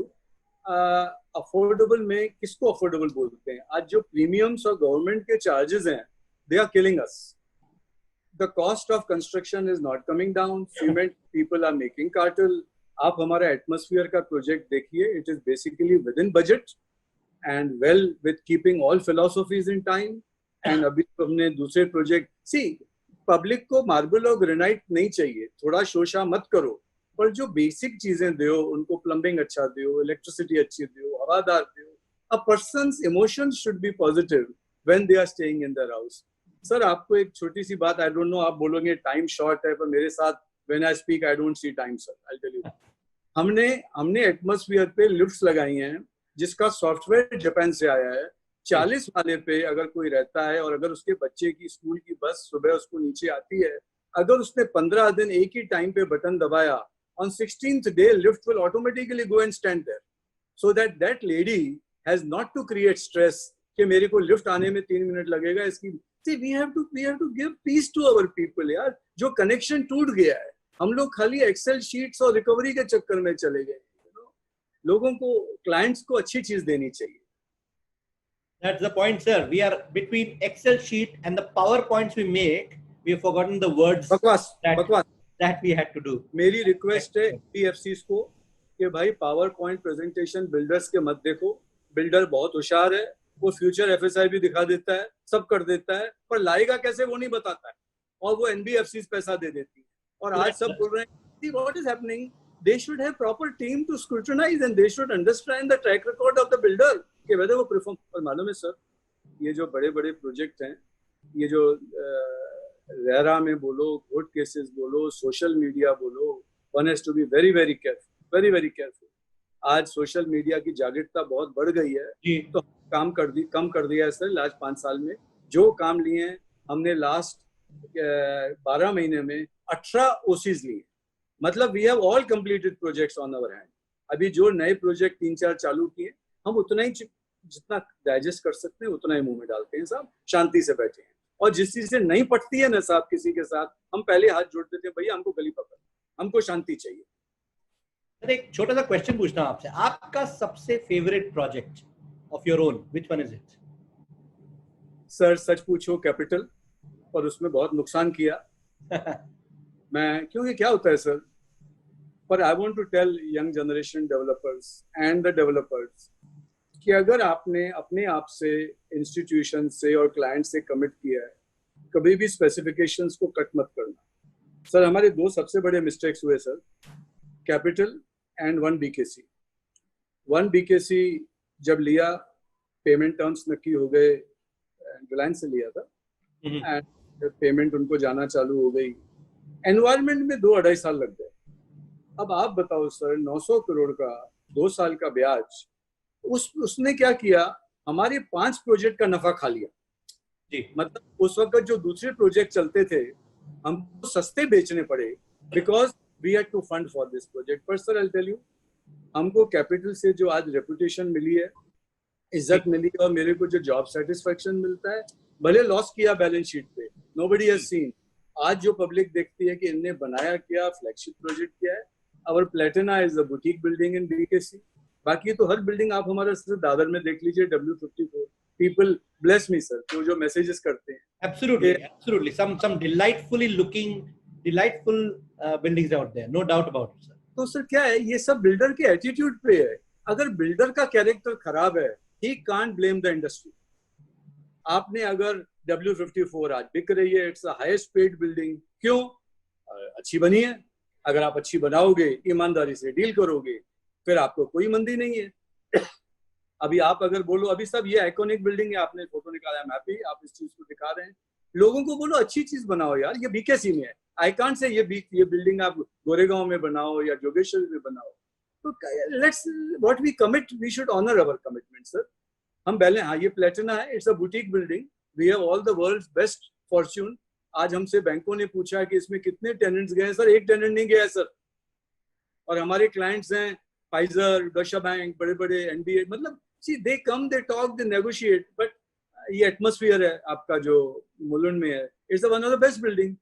affordable में किसको affordable बोलते हैं? आज जो premiums और government के charges हैं, they are killing us. The cost of construction is not coming down. Cement people are making cartel. आप हमारा atmosphere का project देखिए, it is basically within budget and well with keeping all philosophies in time. And अभी हमने दूसरे project, see, public को marble और granite नहीं चाहिए, थोड़ा शोशा मत करो, पर जो बेसिक चीजें दो, उनको प्लम्बिंग अच्छा दो, इलेक्ट्रिसिटी अच्छी दो, हवादार दो. A person's emotions should be positive when they are staying in their house. Sir, आपको एक छोटी सी बात, आई डोंट नो, आप बोलोगे टाइम शॉर्ट है, पर मेरे साथ when I speak I don't see time sir. I tell you, हमने एटमॉस्फेयर पे लिफ्ट्स लगाई हैं जिसका सॉफ्टवेयर जापान से आया है. 40 वाले पे अगर कोई रहता है और अगर उसके बच्चे की स्कूल की बस सुबह उसको नीचे आती है, अगर उसने 15 दिन एक ही टाइम पे बटन दबाया, on 16th day lift will automatically go and stand there, so that lady has not to create stress कि मेरे को लिफ्ट आने में 3 मिनट लगेगा इसकी. See, we have to give peace to our people यार. जो कनेक्शन टूट गया है, हम लोग खाली एक्सेल शीट्स और रिकवरी के चक्कर में चले गए. लोगों को, क्लाइंट्स को अच्छी चीज देनी चाहिए. That's the point, sir. We are between Excel sheet and the PowerPoints we make. We have forgotten the words that we had to do. मेरी रिक्वेस्ट है PFCs को कि भाई पावर पॉइंट प्रेजेंटेशन बिल्डर्स के मत देखो. बिल्डर बहुत होशियार है, वो फ्यूचर FSI भी दिखा देता है, सब कर देता है, पर लाएगा कैसे वो नहीं बताता है, और वो NBFCs पैसा दे देती है. और आज सब बोल रहे हैं, see what is happening. They should have proper team to scrutinize and they should understand the track record of the builder कि whether वो perform. और मालूम है सर, ये जो बड़े बड़े प्रोजेक्ट हैं, ये जो रेरा में बोलो, कोर्ट केसेस बोलो, सोशल मीडिया बोलो, one has to be very very careful, very very careful. आज सोशल मीडिया की जागरूकता बहुत बढ़ गई है, तो कम कर दिया है सर. लास्ट 5 साल में जो काम लिए हैं हमने, लास्ट 12 महीने में 18 OCs लिए. मतलब we have all completed projects on our hand. अभी जो नए प्रोजेक्ट 3-4 चालू किए, हम उतना ही जितना डाइजेस्ट कर सकते हैं उतना ही मुंह में डालते हैं साहब, शांति से बैठे हैं. और जिस चीज से नहीं पटती है ना साहब किसी के साथ, हम पहले हाथ जोड़ देते हैं, भैया हमको गली पकड़, हमको शांति चाहिए. सर, एक छोटा सा क्वेश्चन पूछना हूं आपसे. आपका सबसे favourite project of your own, which one is it? Sir सच पूछो, कैपिटल, और उसमें बहुत नुकसान किया मैं, क्योंकि क्या होता है सर, पर I want to tell young generation developers and the developers कि अगर आपने अपने आप से, इंस्टीट्यूशन से और क्लाइंट से कमिट किया है, कभी भी स्पेसिफिकेशंस को कट मत करना. सर, हमारे 2 सबसे बड़े मिस्टेक्स हुए sir, capital and 1 BKC. 1 BKC जब लिया, पेमेंट टर्म्स नक्की हो गए, रिलायंस से लिया था, एंड पेमेंट उनको जाना चालू हो गई. एनवायरमेंट में 2-2.5 साल लग गए. अब आप बताओ सर, 900 करोड़ का 2 साल का ब्याज, उसने क्या किया, हमारे 5 प्रोजेक्ट का नफा खा लिया जी. मतलब उस वक्त जो दूसरे प्रोजेक्ट चलते थे हमको सस्ते बेचने पड़े, because we had to fund for this project. पर सर, आई टेल यू, हमको कैपिटल से जो आज रेपुटेशन मिली है, इज्जत मिली, और मेरे को जो जॉब सेटिस्फेक्शन मिलता है, भले लॉस किया बैलेंस शीट पे, नोबडी हैज सीन. आज जो पब्लिक देखती है कि इनने बनाया क्या, फ्लैगशिप प्रोजेक्ट क्या है. Our Platina is a boutique building in BKC. बाकी तो हर बिल्डिंग आप हमारे दादर में देख लीजिए, W54. People bless me sir, जो मैसेजेस करते हैं. Absolutely. Some delightful buildings out there, no doubt about it, sir. तो सर क्या है, ये सब बिल्डर के एटीट्यूड पे है. अगर बिल्डर का कैरेक्टर खराब है he can't blame the industry. आपने अगर W54 आज बिक रही है, इट्स हाईएस्ट पेड बिल्डिंग, क्यों? अच्छी बनी है. अगर आप अच्छी बनाओगे, ईमानदारी से डील करोगे, फिर आपको कोई मंदी नहीं है. अभी आप अगर बोलो, अभी सब ये आइकॉनिक बिल्डिंग है, आपने फोटो निकाला, मैं हैप्पी आप इस चीज को दिखा रहे हैं. लोगों को बोलो अच्छी चीज बनाओ यार, ये बीकेसी में है. आई कांट से ये बिल्डिंग आप गोरेगांव में बनाओ या जोगेश्वरी में बनाओ. तो let's what we commit, we should honour our commitment sir. हम पहले, हाँ ये प्लेटिना है, it's a boutique building, we have all the world's best fortune. आज हमसे बैंकों ने पूछा कि इसमें कितने टेनेंट्स गए. सर एक टेनेंट नहीं गया सर. और हमारे क्लाइंट्स हैं फाइजर, डोशा बैंक, बड़े बड़े एनबीए, मतलब see they come, they talk, they negotiate. But ये एटमॉस्फेयर है आपका जो मुलुंड में है, it's one of the best building.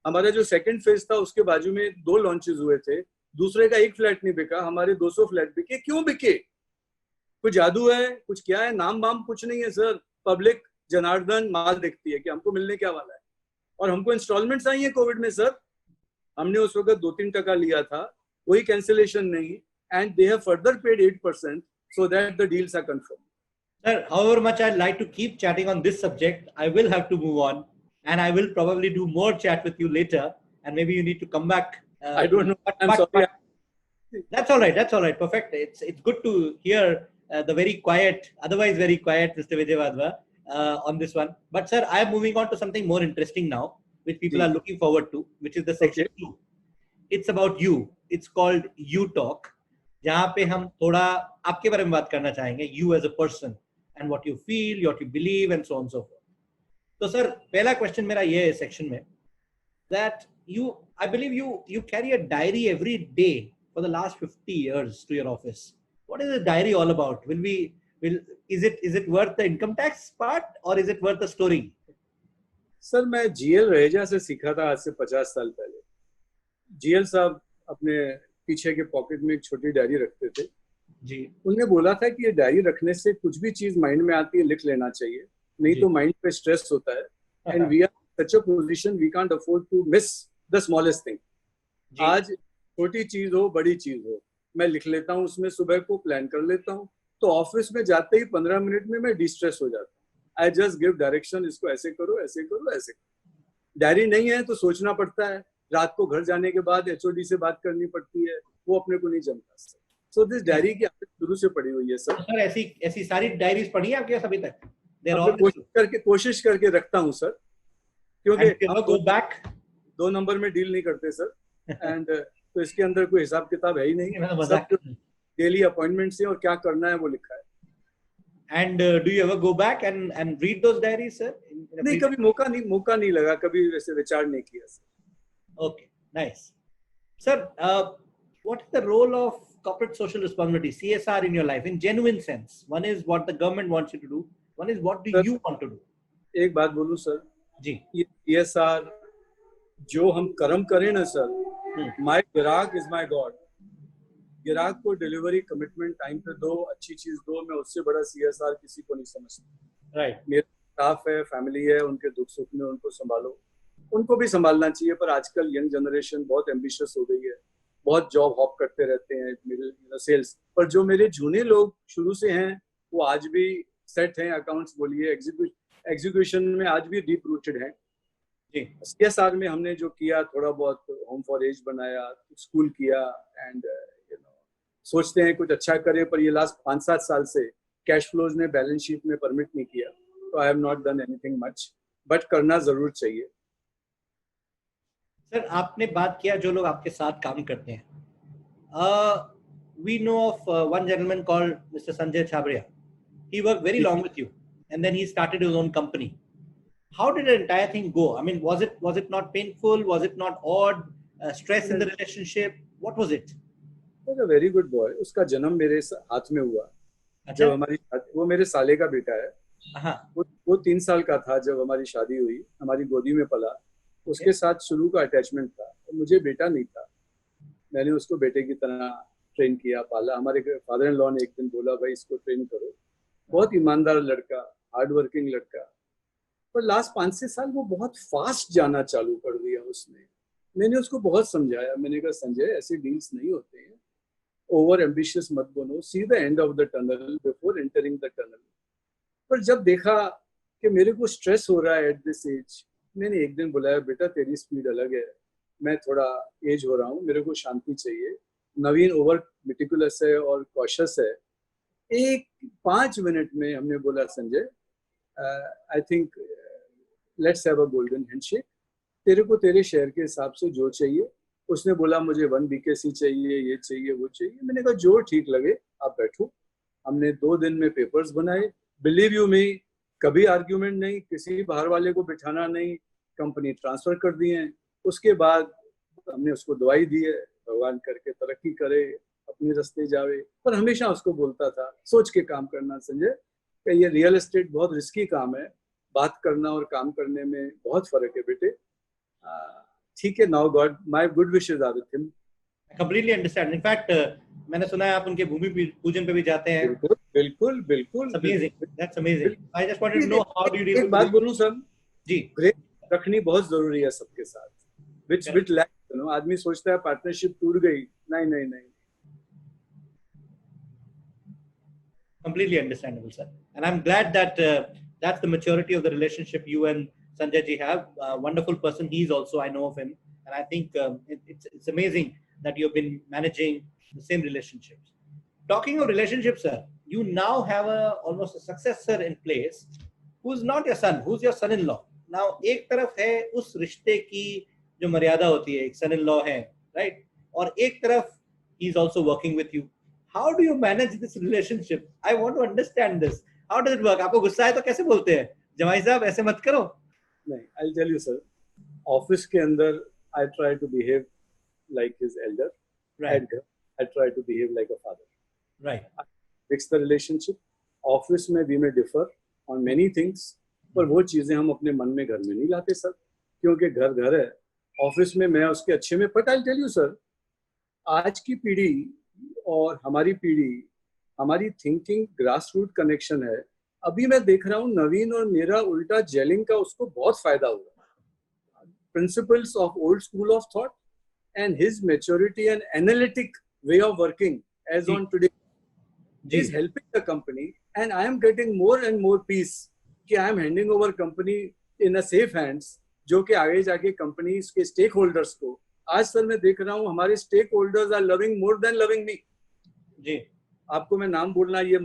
हमारा जो सेकंड फेज था उसके बाजू में 2 लॉन्चेस हुए थे, दूसरे का एक फ्लैट नहीं बिका, हमारे 200 फ्लैट बिके. क्यों बिके? कुछ जादू है, कुछ क्या है? नाम वाम कुछ नहीं है सर. पब्लिक जनार्दन माल देखती है कि हमको मिलने क्या वाला है. और हमको इंस्टॉलमेंट्स आई है कोविड में सर. हमने उस वक्त 2-3% लिया था, कोई कैंसिलेशन नहीं. And they have further paid 8% so that the deals are confirmed. Sir, however much I'd like to keep chatting on this subject, I will have to move on, and I will probably do more chat with you later, and maybe you need to come back. I don't know. I'm sorry. That's all right. That's all right. Perfect. It's good to hear the very quiet, otherwise very quiet Mr. Vijay Wadhwa on this one. But sir, I am moving on to something more interesting now, which people are looking forward to, which is the section 2. It's about you. It's called You Talk. जहाँ पे हम थोड़ा आपके बारे में बात करना चाहेंगे, you as a person and what you feel, what you believe and so on so forth. तो सर पहला क्वेश्चन मेरा ये है सेक्शन में, that you, I believe you carry a diary every day for the last 50 years to your office. What is the diary all about? Is it worth the income tax part और is it worth the story? Sir मैं G L Raheja से सीखा था आज से 50 साल पहले. GL साहब अपने पीछे के पॉकेट में एक छोटी डायरी रखते थे जी. उन्होंने बोला था कि ये डायरी रखने से कुछ भी चीज माइंड में आती है लिख लेना चाहिए, नहीं तो माइंड पे स्ट्रेस होता है. And we are such a position, we can't afford to miss the smallest thing. आज छोटी चीज हो बड़ी चीज हो, मैं लिख लेता हूँ उसमें, सुबह को प्लान कर लेता हूँ, तो ऑफिस में जाते ही 15 मिनट में मैं डिस्ट्रेस हो जाता हूँ. आई जस्ट गिव डायरेक्शन, इसको ऐसे करो, ऐसे करो, ऐसे करो. डायरी नहीं है तो सोचना पड़ता है. रात को घर जाने के बाद एचओडी से बात करनी पड़ती है, वो अपने को नहीं जमता. सो दिस डायरी की आदत शुरू से पड़ी हुई है सर. सर ऐसी सारी डायरीज पढ़ी है आपके अभी तक? कोशिश करके रखता हूँ सर, क्योंकि गो बैक 2 नंबर में डील नहीं करते सर. एंड तो इसके अंदर कोई हिसाब किताब है ही नहीं. डेली अपॉइंटमेंट्स है और क्या करना है वो लिखा है. And do you ever go back and read those diaries, sir? नहीं, कभी मौका नहीं लगा, कभी वैसे विचार नहीं किया sir. Okay, nice. Sir, what is the role of corporate social responsibility, CSR, in your life in genuine sense? One is what the government wants you to do. One is what do you want to do? एक बात बोलूं sir जी, ये CSR जो हम कर्म करें ना sir, my ग्राहक is my God. ग्राहक को डिलीवरी कमिटमेंट टाइम पे दो, अच्छी चीज दो, मैं उससे बड़ा CSR किसी को नहीं समझता. राइट. मेरा स्टाफ है, फैमिली है, उनके दुख सुख में उनको संभालो, उनको भी संभालना चाहिए. पर आजकल यंग जनरेशन बहुत एम्बिशियस हो गई है, बहुत जॉब हॉप करते रहते हैं, मेरे सेल्स. पर जो मेरे जूने लोग शुरू से हैं वो आज भी सेट हैं, अकाउंट्स बोलिए, एग्जीक्यूशन में आज भी डीप रूटेड हैं. CSR में हमने जो किया, थोड़ा बहुत होम फॉर एज बनाया, स्कूल किया, एंड सोचते हैं कुछ अच्छा करें, पर ये लास्ट 5-7 साल से कैश फ्लोज ने बैलेंस शीट में परमिट नहीं किया, तो I have not done anything much, but करना जरूर चाहिए. सर आपने बात किया जो लोग आपके साथ काम करते हैं. We know of one gentleman called Mr. Sanjay Chhabria. He worked very long with you, and then he started his own company. How did the entire thing go? I mean, was it not painful? Was it not odd? Stress in the relationship? What was it? Was a very good boy. उसका जन्म मेरे हाथ में हुआ. जब हमारी, वो मेरे साले का बेटा है. वो 3 साल का था जब हमारी शादी हुई, हमारी गोदी में पला. उसके साथ शुरू का अटैचमेंट था. मुझे बेटा नहीं था, मैंने उसको बेटे की तरह ट्रेन किया, पाला. हमारे फादर इन लॉ ने एक दिन बोला, भाई इसको ट्रेन करो. बहुत ईमानदार लड़का, हार्ड वर्किंग लड़का. पर लास्ट 5-6 साल वो बहुत फास्ट जाना चालू कर दिया उसने. मैंने उसको बहुत समझाया, मैंने कहा संजय ऐसे डील्स नहीं होते हैं, ओवर एम्बिशियस मत बनो, see the end of the tunnel before entering the tunnel. पर जब देखा कि मेरे को स्ट्रेस हो रहा है एट दिस एज, मैंने एक दिन बुलाया, बेटा तेरी स्पीड अलग है, मैं थोड़ा एज हो रहा हूँ, मेरे को शांति चाहिए। नवीन ओवर मेटिकुलस है और कॉशियस है। 5 मिनट में हमने बोला, Sanjay I think let's have a golden handshake, तेरे को तेरे शेयर के हिसाब से जो चाहिए। उसने बोला मुझे 1 BKC चाहिए, ये चाहिए, वो चाहिए। मैंने कहा जो ठीक लगे आप बैठो। हमने 2 दिन में पेपर्स बनाए। बिलीव यू मी, कभी आर्ग्यूमेंट नहीं, किसी बाहर वाले को बिठाना नहीं, कंपनी ट्रांसफर कर दिए। उसके बाद हमने उसको दवाई दी है, भगवान करके तरक्की करे, अपने रास्ते जावे। पर हमेशा उसको बोलता था सोच के काम करना संजय, कि ये रियल एस्टेट बहुत रिस्की काम है, बात करना और काम करने में बहुत फर्क है बेटे। ठीक है, now god my good wishes are with him. I completely understand. In fact, मैंने सुना है आप उनके भूमि पूजन पे भी जाते हैं। बिल्कुल बिल्कुल बिल्कुल। That's amazing. That's amazing. I just wanted to know how do you deal एक बात बोलूं सर जी, ब्रेक रखनी बहुत जरूरी है सबके साथ। विच लैक, यू नो, आदमी सोचता है पार्टनरशिप टूट गई, नहीं नहीं नहीं। completely understandable, sir. And I'm glad that that's the maturity of the relationship you and Sanjay ji have. Wonderful person he is also, I know of him, and I think it's amazing that you've been managing the same relationships. Talking of relationships, sir, you now have almost a successor in place who's not your son, who's your son-in-law. Now, एक तरफ है उस रिश्ते की जो मर्यादा होती है, एक son-in-law है, right? और एक तरफ he's also working with you. How do you manage this relationship? I want to understand this. How does it work? आपको गुस्सा है तो कैसे बोलते हैं, जमाई साहब ऐसे मत करो? नहीं, I'll tell you sir, office के अंदर I try to behave like his elder. Right. I try to behave like a father. Right. Fix the relationship. Office में we may differ on many things, पर वो चीजें हम अपने मन में घर में नहीं लाते सर, क्योंकि घर घर है। ऑफिस में मैं उसके अच्छे में, but I'll tell you sir, आज की पीढ़ी और हमारी पीढ़ी, हमारी थिंकिंग ग्रास रूट कनेक्शन है। अभी मैं देख रहा हूँ नवीन और मेरा उल्टा जेलिंग का उसको बहुत फायदा हुआ। Principles of old school of thought and his maturity and analytic way of working as on today is helping the company, and I am getting more and more peace कि I am handing over company in a safe hands, जो कि आगे जाके company के stake holders को, आज sir मैं देख रहा हूँ हमारे stakeholders are loving more than loving me. जी, आपको मैं नाम बोलना, ये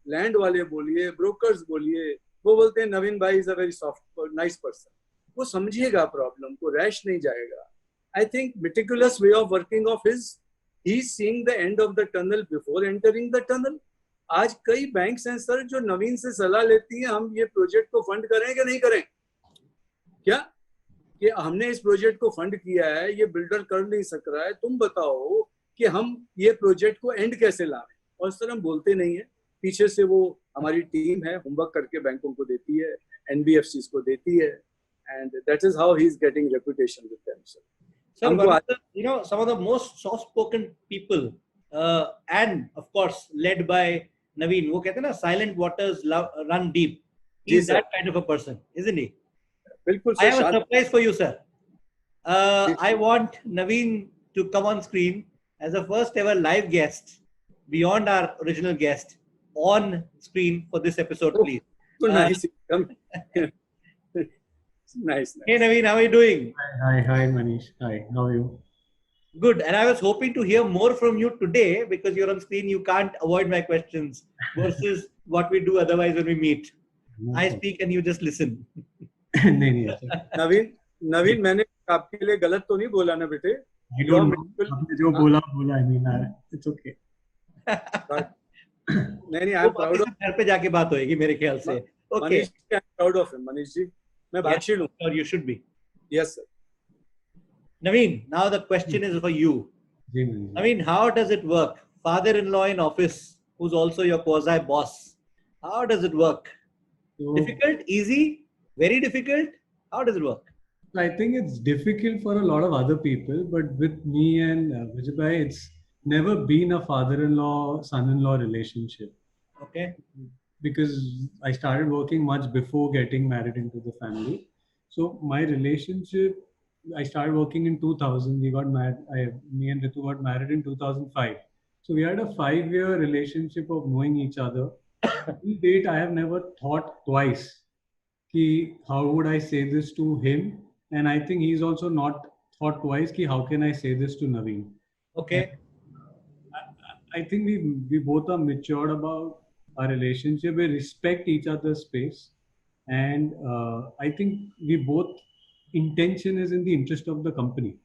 लैंड वाले बोलिए, ब्रोकर्स बोलिए, वो बोलते हैं नवीन भाई is a very soft nice person. वो समझिएगा प्रॉब्लम को, रैश नहीं जाएगा। I think meticulous way of working of his, he is seeing the end of the tunnel before entering the tunnel. आज कई बैंक्स हैं सर जो नवीन से सलाह लेती हैं, हम ये प्रोजेक्ट को फंड करें कि नहीं करें, क्या कि हमने इस प्रोजेक्ट को फंड किया है, ये बिल्डर कर नहीं सक रहा है, तुम बताओ कि हम ये प्रोजेक्ट को एंड कैसे लाएं। और सर हम बोलते नहीं है, पीछे से वो हमारी टीम है, होमवर्क करके बैंकों को देती है, NBFCs को देती है, and that is how he is getting reputation with them, sir. Sir, you know, some of the most soft-spoken people, and of course led by Naveen, वो कहते हैं ना, silent waters run deep. He's that kind of a person, isn't he? बिल्कुल I have a surprise for you, sir. I want Naveen to come on screen as a first ever live guest, beyond our original guest, on screen for this episode, please. Nice. Nice. Hey Naveen, how are you doing? Hi Manish. Hi, how are you? Good. And I was hoping to hear more from you today because you're on screen. You can't avoid my questions versus what we do otherwise when we meet. I speak and you just listen. नहीं नवीन मैंने आपके लिए गलत तो नहीं बोला ना बेटे? आपने जो बोला I mean, it's okay. नहीं I'm proud of. घर पे जाके बात होएगी मेरे ख्याल से. Okay. Manish, I'm proud of him. Manish ji, मैं भाग्यशाली हूँ. Or you should be. Yes sir. Naveen, now the question is for you. Naveen, how does it work? Father-in-law in office, who's also your quasi-boss. How does it work? Difficult? Easy? Very difficult? How does it work? I think it's difficult for a lot of other people, but with me and Vijay bhai, it's never been a father-in-law, son-in-law relationship. Okay. Because I started working much before getting married into the family. So my relationship, I started working in 2000. We got married. Me and Ritu got married in 2005. So we had a 5-year relationship of knowing each other. Till date, I have never thought twice ki how would I say this to him, and I think he's also not thought twice ki how can I say this to Naveen. Okay. I think we both are matured about our relationship. We respect each other's space, and I think we both intention is in the interest of the company.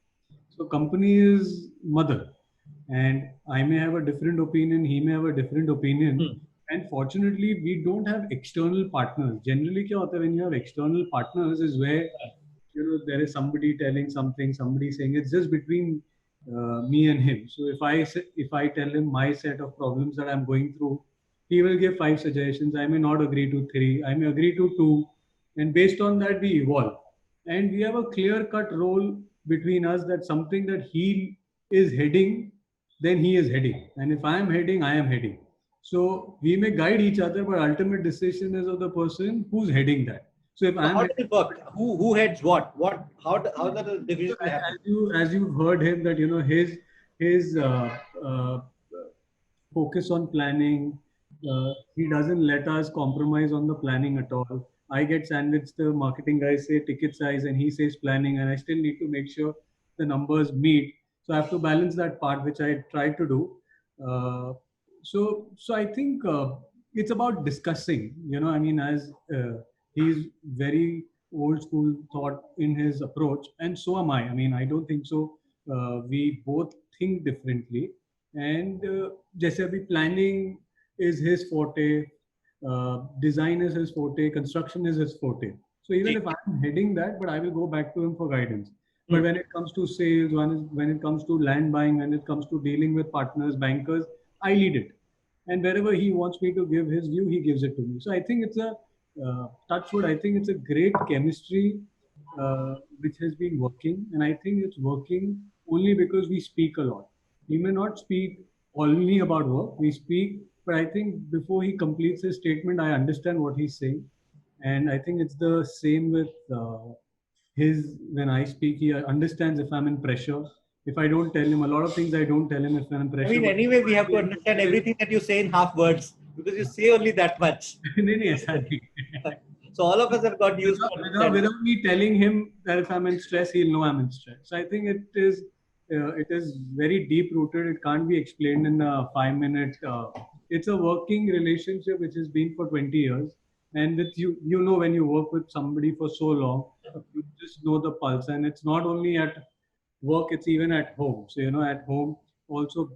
So company is mother, and I may have a different opinion. He may have a different opinion. And fortunately, we don't have external partners. Generally, क्या होता है when you have external partners is where there is somebody telling something, somebody saying it's just between me and him. So if I tell him my set of problems that I'm going through, he will give 5 suggestions. I may not agree to 3. I may agree to 2, and based on that we evolve. And we have a clear-cut role between us that something that he is heading, then he is heading, and if I am heading, I am heading. So we may guide each other, but ultimate decision is of the person who's heading that. So if I'm how does it work? Who heads what? How does the division happen? as you've heard him that his focus on planning, he doesn't let us compromise on the planning at all. I get sandwiched, the marketing guys say ticket size and he says planning, and I still need to make sure the numbers meet. So I have to balance that part, which I try to do. So I think it's about discussing, I mean, as he's very old school thought in his approach, and so am I. I mean, I don't think so. We both think differently, and जैसे अभी planning is his forte, design is his forte, construction is his forte. So even if I'm heading that, but I will go back to him for guidance. But when it comes to sales, when it comes to land buying, when it comes to dealing with partners, bankers, I lead it. And wherever he wants me to give his view, he gives it to me. So I think it's a touchwood. I think it's a great chemistry which has been working, and I think it's working only because we speak a lot. We may not speak only about work. We speak, but I think before he completes his statement, I understand what he's saying, and I think it's the same with his. When I speak, he understands if I'm in pressure. If I don't tell him a lot of things, I don't tell him if I'm in pressure. I mean, anyway, we have to understand everything that you say in half words because you say only that much. So all of us have got used to without me telling him that if I'm in stress, he'll know I'm in stress. So I think it is very deep rooted. It can't be explained in a 5-minute. It's a working relationship which has been for 20 years. And with when you work with somebody for so long, you just know the pulse. And it's not only at work, it's even at home. So, at home also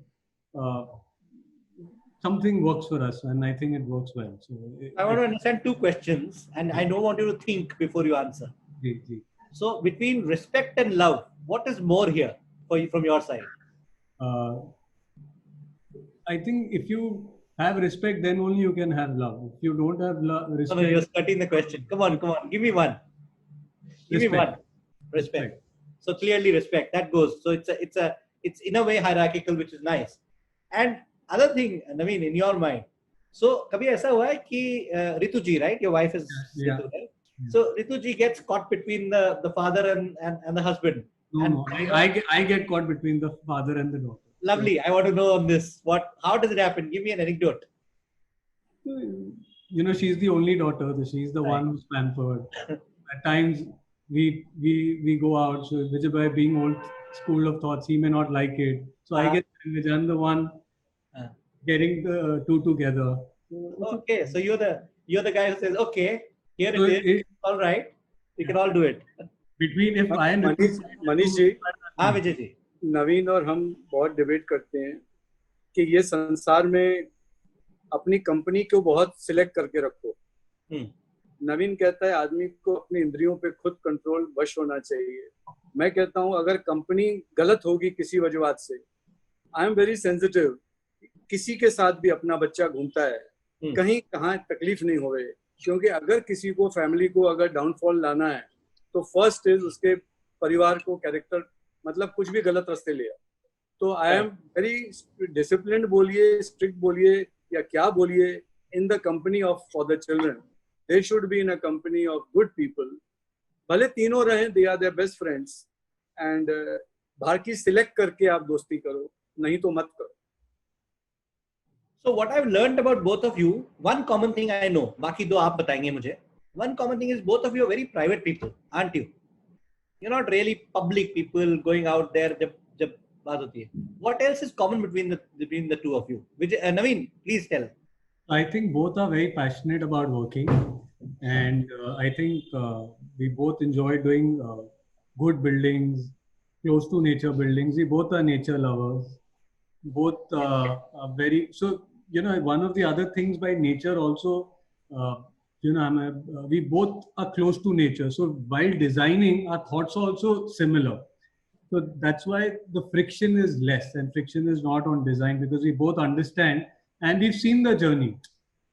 something works for us, and I think it works well. So I want to understand 2 questions, and I don't want you to think before you answer. So between respect and love, what is more here for you from your side? I think if you have respect, then only you can have love. If you don't have respect, you're skirting the question. Come on, give me one. Give me one. Respect. So clearly respect, that goes. So it's in a way hierarchical, which is nice. And other thing, I mean, in your mind, so kabhi aisa hua hai ki Ritu ji, right? Your wife is Ritu, right? So Ritu ji gets caught between the father and the husband. No, I get caught between the father and the daughter. Lovely. I want to know on this. How does it happen? Give me an anecdote. She's the only daughter. She's the one who's pampered. At times we go out. So Vijay Bhai, being old school of thoughts, he may not like it. So I get sandwich. I'm the one getting the two together. Okay, so you're the guy who says, okay, here it is. All right, we can all do it. Between if I and Manish जी, हाँ विजय जी, नवीन और हम बहुत debate करते हैं कि ये संसार में अपनी कंपनी को बहुत सिलेक्ट करके रखो. नवीन कहता है आदमी को अपनी इंद्रियों पे खुद कंट्रोल वश होना चाहिए. मैं कहता हूँ अगर कंपनी गलत होगी किसी वजह से, आई एम वेरी सेंसिटिव. किसी के साथ भी अपना बच्चा घूमता है, कहीं कहाँ तकलीफ नहीं होवे, क्योंकि अगर किसी को फैमिली को अगर डाउनफॉल लाना है तो फर्स्ट इज उसके परिवार को कैरेक्टर, मतलब कुछ भी गलत रास्ते ले. तो आई एम वेरी डिसिप्लिन्ड बोलिए, स्ट्रिक्ट बोलिए या क्या बोलिए, in the company of for the children. They should be in a company of good people. भले तीनों रहें, they are their best friends, and बाहर की सिलेक्ट करके आप दोस्ती करो, नहीं तो मत करो. So what I've learned about both of you, one common thing I know, बाकी दो आप बताएंगे मुझे. One common thing is both of you are very private people, aren't you? You're not really public people going out there. जब बात होती है. What else is common between the two of you? Naveen, please tell. I think both are very passionate about working, and I think we both enjoy doing good buildings, close to nature buildings. We both are nature lovers. Both are very so. You know, one of the other things by nature also. You know, we both are close to nature. So while designing, our thoughts are also similar. So that's why the friction is less, and friction is not on design, because we both understand and we've seen the journey.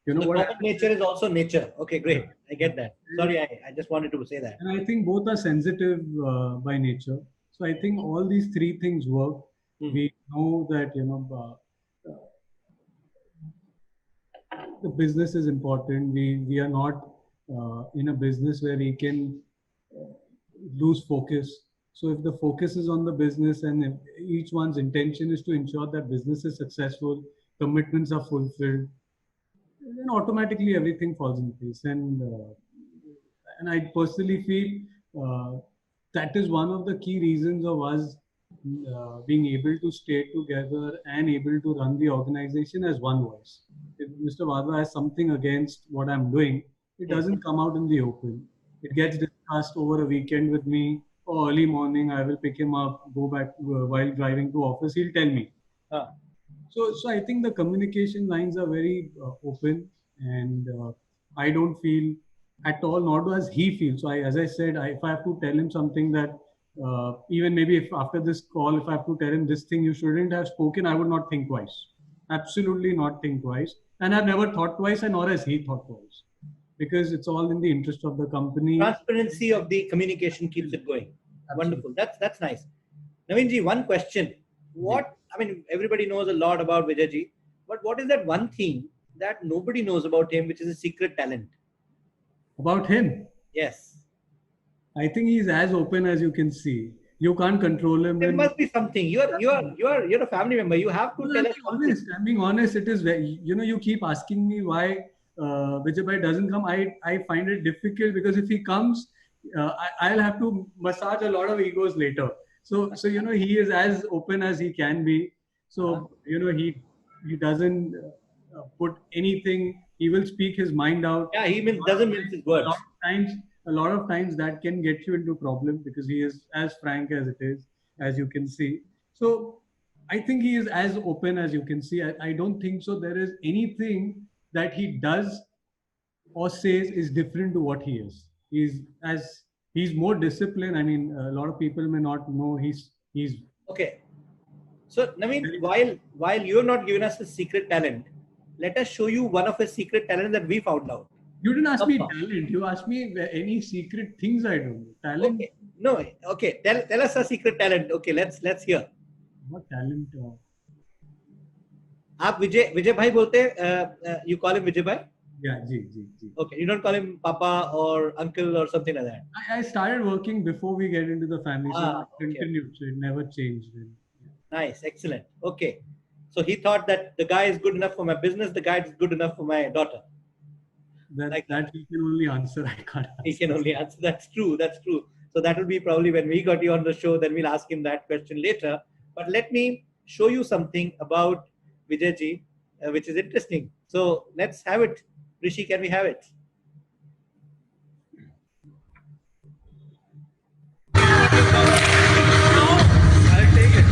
You know, The what common nature is also nature. Okay, great. I get that. Sorry, I just wanted to say that. And I think both are sensitive by nature. So I think all these three things work. We know that, you know, the business is important. We are not in a business where we can lose focus. So if the focus is on the business and if each one's intention is to ensure that business is successful, commitments are fulfilled, then automatically everything falls in place. And I personally feel that is one of the key reasons of us being able to stay together and able to run the organization as one voice. If Mr. Vadva has something against what I'm doing, it doesn't come out in the open. It gets discussed over a weekend with me, or early morning I will pick him up, go back while driving to office, he'll tell me. So I think the communication lines are very open, and I don't feel at all, nor does he feel. So as I said, if I have to tell him something that even maybe if after this call, if I have to tell him this thing you shouldn't have spoken, I would not think twice. Absolutely not think twice. And I've never thought twice, and nor has he thought twice. Because it's all in the interest of the company. Transparency of the communication keeps it going. Absolutely. Wonderful. That's nice. Naveenji, one question. I mean, everybody knows a lot about Vijayji, but what is that one thing that nobody knows about him, which is a secret talent? About him? Yes. I think he's as open as you can see. You can't control him. There must be something. You're a family member. You have to tell us something. I'm being honest. It is very, you know, you keep asking me why Vijay Bhai doesn't come. I find it difficult, because if he comes, I'll have to massage a lot of egos later. So you know, he is as open as he can be. So you know, he doesn't put anything. He will speak his mind out. Yeah, he doesn't mince his words. A lot of times that can get you into problem, because he is as frank as it is, as you can see. So I think he is as open as you can see. I don't think so there is anything that he does or says is different to what he is. He's more disciplined. I mean, a lot of people may not know he's okay. So Naveen, while you have not given us a secret talent, let us show you one of his secret talents that we found out. You didn't ask me talent. You asked me any secret things I do. Talent. Okay. No. Okay. Tell us a secret talent. Okay. Let's hear. What talent? आप विजय भाई बोलते हैं? You call him Vijay Bhai? Yeah, ji. Okay. You don't call him Papa or Uncle or something like that. I started working before we get into the family, so it continued. So it never changed. Nice. Excellent. Okay. So he thought that the guy is good enough for my business. The guy is good enough for my daughter. That he can only answer. I can't answer. He can only answer. That's true. So that will be probably when we got you on the show, then we'll ask him that question later. But let me show you something about Vijayji, which is interesting. So let's have it. Rishi, can we have it? I'll take it.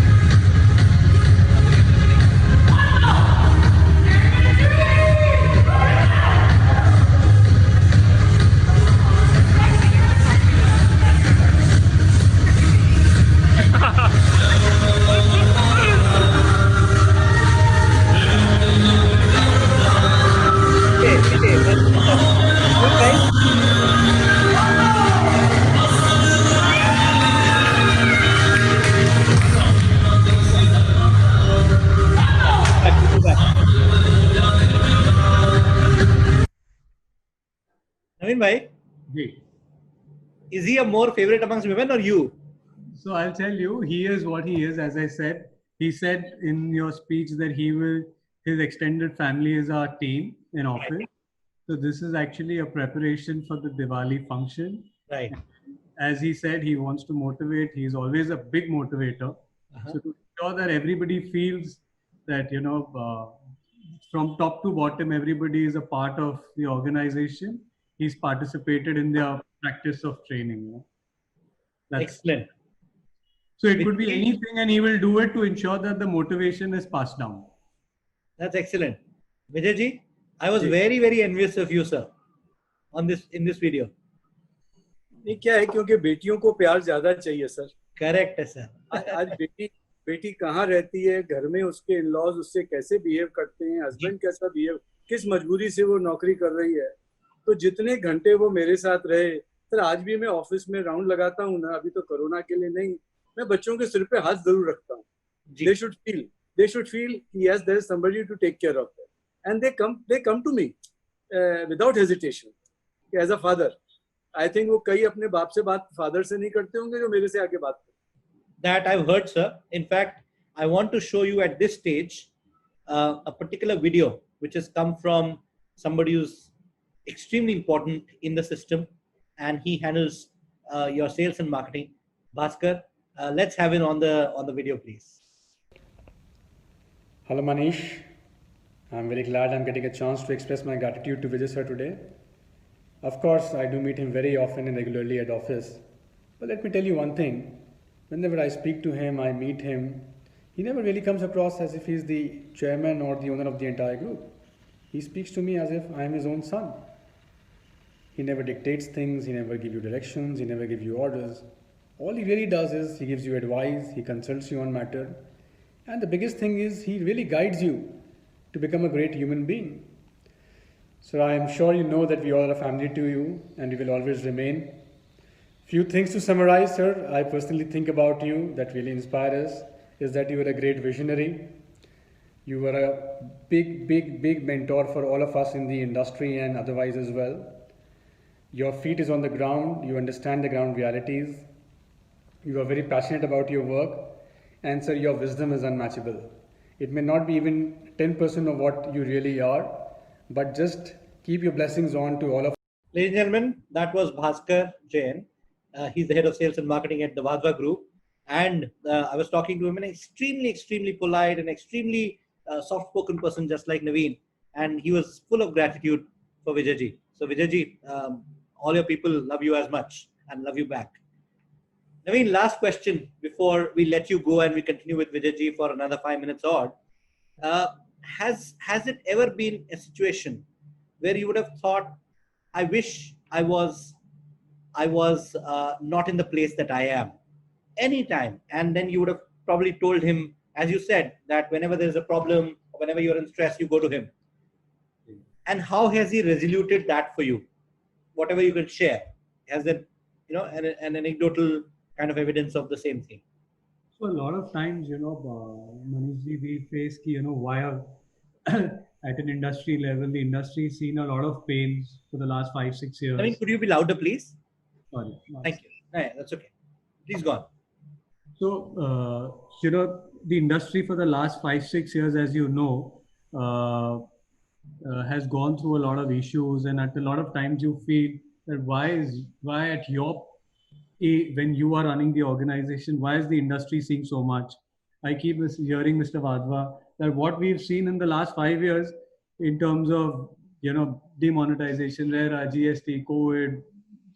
Naveen bhai, is he a more favorite amongst women or you? So I'll tell you, he is what he is. As I said, he said in your speech that he will his extended family is our team in office. So this is actually a preparation for the Diwali function. Right. As he said, he wants to motivate. He's always a big motivator. So to ensure that everybody feels that, from top to bottom, everybody is a part of the organization. He's participated in their practice of training. Excellent. So it could be anything, and he will do it to ensure that the motivation is passed down. That's excellent. Vijayji, I was very, very envious of you, sir, in this video. ये क्या है, क्योंकि बेटियों को प्यार ज्यादा चाहिए sir. Correct है सर. आज बेटी कहाँ रहती है, घर में उसके इन-लॉज उससे कैसे बिहेव करते हैं, हस्बैंड कैसा बिहेव, किस मजबूरी से वो नौकरी कर रही है. तो जितने घंटे वो मेरे साथ रहे सर, आज भी मैं ऑफिस में राउंड लगाता हूँ ना, अभी तो कोरोना के लिए नहीं, मैं बच्चों के सिर पे हाथ जरूर रखता हूँ. They should feel yes, there is somebody to take care of them, and they come to me without hesitation as a father. I think वो कई अपने बाप से बात फादर से नहीं करते होंगे जो मेरे से आके बात करते. That I've heard, sir. In fact, I want to show you at this stage a particular video which has come from somebody who's extremely important in the system, and he handles your sales and marketing. Bhaskar, let's have it on the video, please. Hello Manish, I'm very glad I'm getting a chance to express my gratitude to Vijay sir today. Of course, I do meet him very often and regularly at office. But let me tell you one thing, whenever I speak to him, I meet him, he never really comes across as if he's the chairman or the owner of the entire group. He speaks to me as if I am his own son. He never dictates things, he never gives you directions, he never gives you orders. All he really does is he gives you advice, he consults you on matter. And the biggest thing is he really guides you to become a great human being. So I am sure you know that we all are a family to you and we will always remain. Few things to summarize, sir. I personally think about you that really inspire us is that you are a great visionary. You are a big mentor for all of us in the industry and otherwise as well. Your feet is on the ground. You understand the ground realities. You are very passionate about your work. And sir, your wisdom is unmatchable. It may not be even 10% of what you really are, but just keep your blessings on to all of. Ladies and gentlemen, that was Bhaskar Jain. He's the head of sales and marketing at the Vadhva Group. And I was talking to him, an extremely polite and extremely soft-spoken person, just like Naveen. And he was full of gratitude for Vijayji. So Vijayji, all your people love you as much and love you back. Naveen, last question before we let you go and we continue with Vijayji for another 5 minutes odd. Has it ever been a situation where you would have thought, I wish I was not in the place that I am? Anytime. And then you would have probably told him, as you said, that whenever there's a problem, or whenever you're in stress, you go to him. And how has he resoluted that for you? Whatever you can share. Has it, an anecdotal kind of evidence of the same thing? So a lot of times, Manishji, we face, why are at an industry level, the industry has seen a lot of pains for the last 5-6 years. I mean, could you be louder, please? Sorry. Thank you. Yeah, that's okay. Please go on. So, the industry for the last 5-6 years, as you know, has gone through a lot of issues, and at a lot of times you feel that why at your when you are running the organization, why is the industry seeing so much? I keep hearing Mr. Vadhva that what we've seen in the last 5 years in terms of, demonetization, RERA, GST, COVID,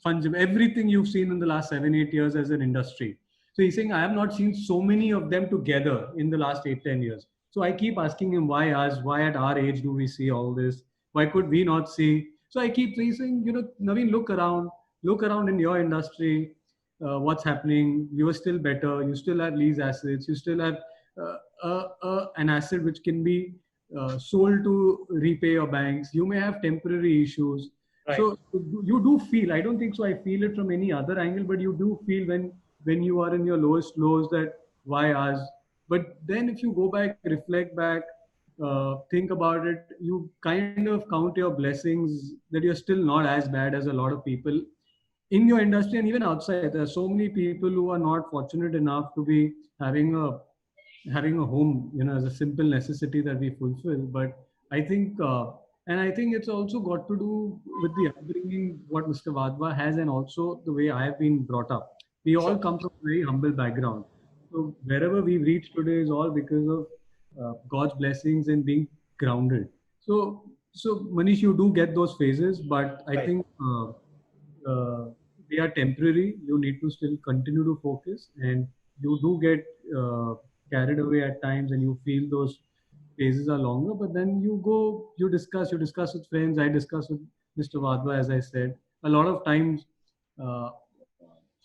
funds, everything you've seen in the last 7-8 years as an industry. So he's saying, I have not seen so many of them together in the last 8-10 years. So I keep asking him, why us? Why at our age do we see all this? Why could we not see? So I keep saying, Naveen, look around in your industry. What's happening? You are still better. You still have lease assets. You still have an asset which can be sold to repay your banks. You may have temporary issues. Right. So you do feel, I don't think so I feel it from any other angle, but you do feel when you are in your lowest lows that why us? But then if you go back, reflect back, think about it, you kind of count your blessings that you're still not as bad as a lot of people in your industry and even outside. There are so many people who are not fortunate enough to be having a having a home, as a simple necessity that we fulfill. But I think, and I think it's also got to do with the upbringing, what Mr. Wadhwa has, and also the way I have been brought up. We all come from a very humble background. So wherever we've reached today is all because of God's blessings and being grounded. So Manish, you do get those phases, but I Right. think they are temporary. You need to still continue to focus, and you do get carried away at times, and you feel those phases are longer. But then you discuss with friends. I discuss with Mr. Wadhwa, as I said. A lot of times, uh,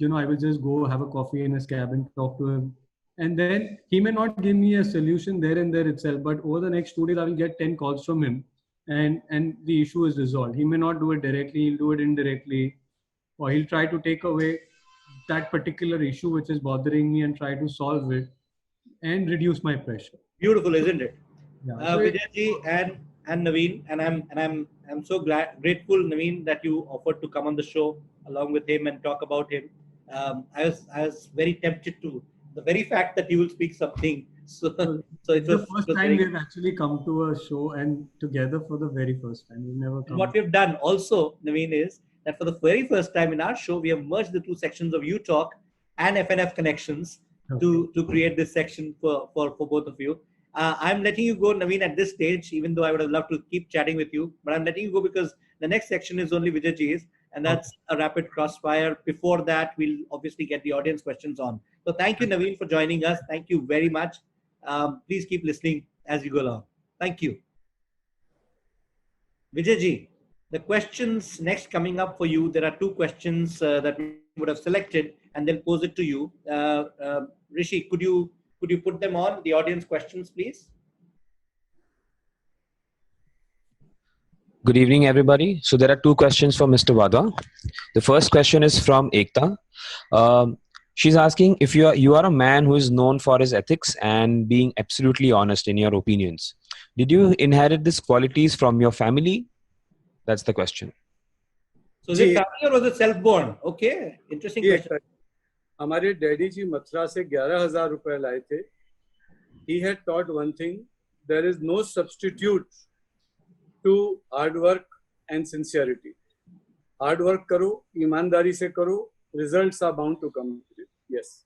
I will just go have a coffee in his cabin, talk to him, and then he may not give me a solution there and there itself, but over the next 2 days, I will get 10 calls from him, and the issue is resolved. He may not do it directly; he'll do it indirectly, or he'll try to take away that particular issue which is bothering me and try to solve it and reduce my pressure. Beautiful, isn't it? Yeah. Vijayji and Naveen, and I'm so grateful, Naveen, that you offered to come on the show along with him and talk about him. I was very tempted to the very fact that you will speak something. So it The was first time very, we've actually come to a show and together for the very first time. We've never and come. what we've done also, Naveen, is that for the very first time in our show, we have merged the two sections of You Talk and FNF Connections to create this section for both of you. I'm letting you go, Naveen, at this stage, even though I would have loved to keep chatting with you, but I'm letting you go because the next section is only Vijayji's, and that's a rapid crossfire. Before that, we'll obviously get the audience questions on. So thank you, Naveen, for joining us. Thank you very much. Please keep listening as you go along. Thank you. Vijayji, the questions next coming up for you, there are two questions that we would have selected, and they'll pose it to you. Rishi, could you put them on, the audience questions, please? Good evening, everybody. So there are two questions for Mr. Wadhwa. The first question is from Ekta. She's asking if you are a man who is known for his ethics and being absolutely honest in your opinions. Did you inherit these qualities from your family? That's the question. So is it family or was it self-born? Okay, interesting question. हमारे daddy जी मथुरा से 11,000 रुपए लाए थे. He had taught one thing: there is no substitute to hard work and sincerity. Hard work करो, ईमानदारी से करो, results are bound to come. Yes.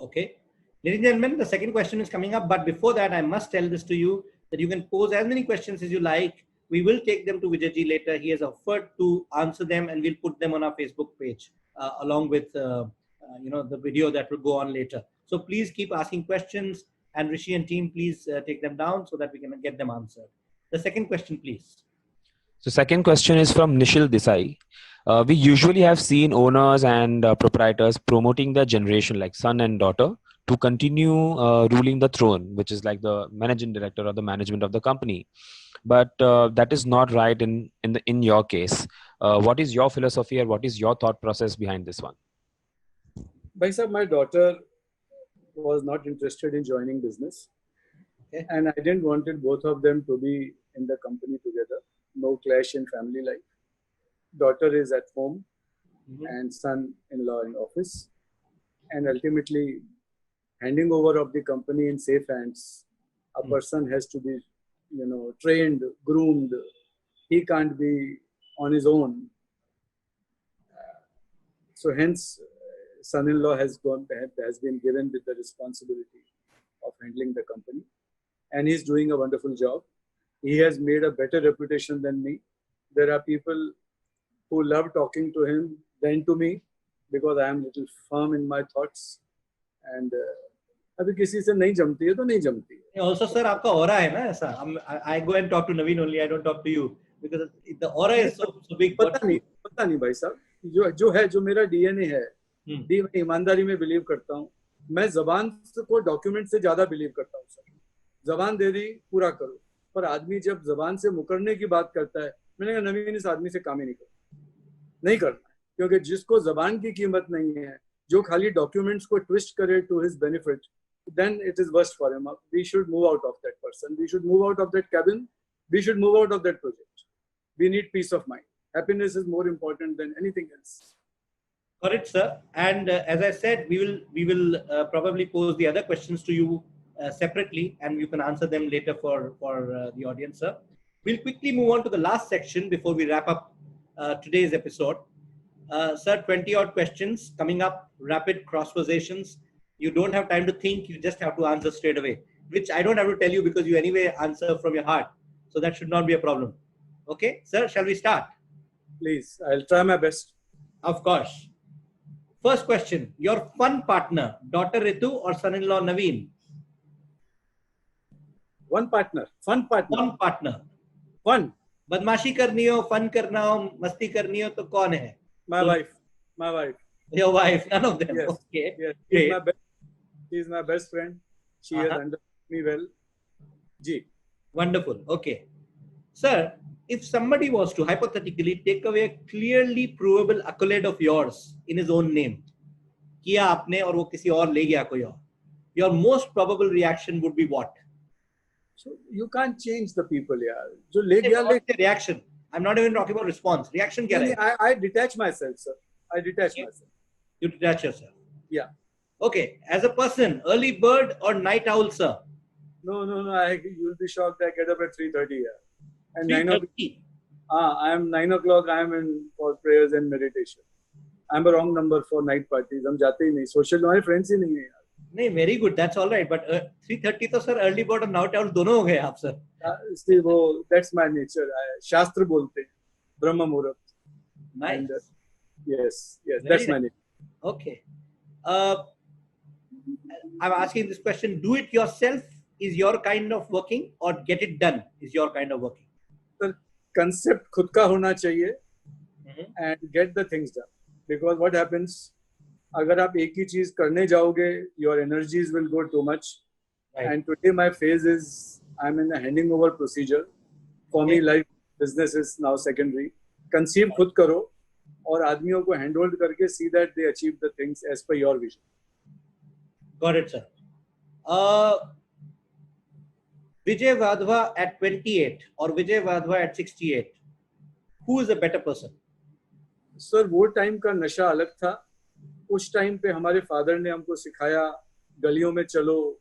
Okay. Ladies and gentlemen, the second question is coming up, but before that, I must tell this to you that you can pose as many questions as you like. We will take them to Vijayji later. He has offered to answer them, and we'll put them on our Facebook page along with the video that will go on later. So please keep asking questions, and Rishi and team, please take them down so that we can get them answered. The second question, please. So second question is from Nishil Desai. We usually have seen owners and proprietors promoting their generation, like son and daughter, to continue ruling the throne, which is like the managing director or the management of the company. But that is not right in your case. What is your philosophy or what is your thought process behind this one? Bhai sahab, my daughter was not interested in joining business. Okay. And I didn't wanted both of them to be in the company together. No clash in family life. Daughter is at home and son-in-law in office. And ultimately, handing over of the company in safe hands, a person has to be, trained, groomed. He can't be on his own. So hence, son-in-law has been given with the responsibility of handling the company. And he's doing a wonderful job. He has made a better reputation than me. There are people who love talking to him than to me because I am a little firm in my thoughts. And अभी किसी से नहीं जमती है तो नहीं जमती है. Also, sir, आपका aura है ना ऐसा. I go and talk to Naveen only. I don't talk to you because the aura is so big. पता नहीं भाई साहब. जो है, जो मेरा DNA है, मैं ईमानदारी में बिलीव करता हूँ. मैं जबान को डॉक्यूमेंट से ज्यादा बिलीव करता हूँ सर. जबान दे दी, पूरा करो. पर आदमी जब जबान से मुकरने की बात करता है, मैंने कहा नवीन इस आदमी से काम ही नहीं करना, क्योंकि जिसको जबान की कीमत नहीं है, जो खाली डॉक्यूमेंट्स को ट्विस्ट करे to his benefit, then it is worst for him. We should move out of that person. We should move out of that cabin. We should move out of that project. We need peace of mind. Happiness is more important than anything else. Got it, sir. And as I said, we will probably pose the other questions to you separately, and you can answer them later for the audience, sir. We'll quickly move on to the last section before we wrap up today's episode. Sir, 20 odd questions coming up, rapid cross-versations. You don't have time to think, you just have to answer straight away, which I don't have to tell you because you anyway answer from your heart. So that should not be a problem. Okay, sir, shall we start? Please, I'll try my best. Of course. First question, your fun partner, daughter Ritu or son-in-law Naveen? One partner, fun partner. One partner. Fun. बदमाशी करनी हो, fun करना हो, मस्ती करनी हो तो कौन है? My wife. My wife. Your wife, none of them. Yes. Okay. Yes. Great. She's my best friend. She has understood me well. G. Wonderful. Okay. Sir, if somebody was to hypothetically take away a clearly provable accolade of yours in his own name, किया आपने और वो किसी और ले गया कोई और, your most probable reaction would be what? So you can't change the people, yaar. जो ले गया ले. Reaction. I'm not even talking about response. Reaction क्या है? I detach myself, sir. I detach myself. You detach yourself. Yeah. Okay. As a person, early bird or night owl, sir? No. You'll be shocked. I get up at 3:30. Yeah. And 3:30. I am 9 o'clock. I am in for prayers and meditation. I'm a wrong number for night parties. हम जाते ही नहीं. Social हमारे friends ही नहीं है यार. नहीं, very good. That's all right. But 3:30 तो sir early bird और night owl दोनों हो गए आप sir. इसलिए वो that's my nature. शास्त्र बोलते हैं ब्रह्म मुहूर्त. Nice. And, yes, Very that's my nice. nature. Okay. I'm asking this question. Do it yourself is your kind of working, or get it done is your kind of working? Sir, concept खुद का होना चाहिए and get the things done. Because what happens, अगर आप एक ही चीज करने जाओगे, your energies will go too much. Right. And today my phase is I'm in a handing over procedure. For me, life business is now secondary. Conceive खुद करो और आदमियों को hand hold करके see that they achieve the things as per your vision. Got it, sir. Vijay Vadhva at 28 or Vijay Vadhva at 68? Who is a better person? Sir वो time का नशा अलग था. उस टाइम पे हमारे फादर ने हमको सिखाया गलियों में चलो,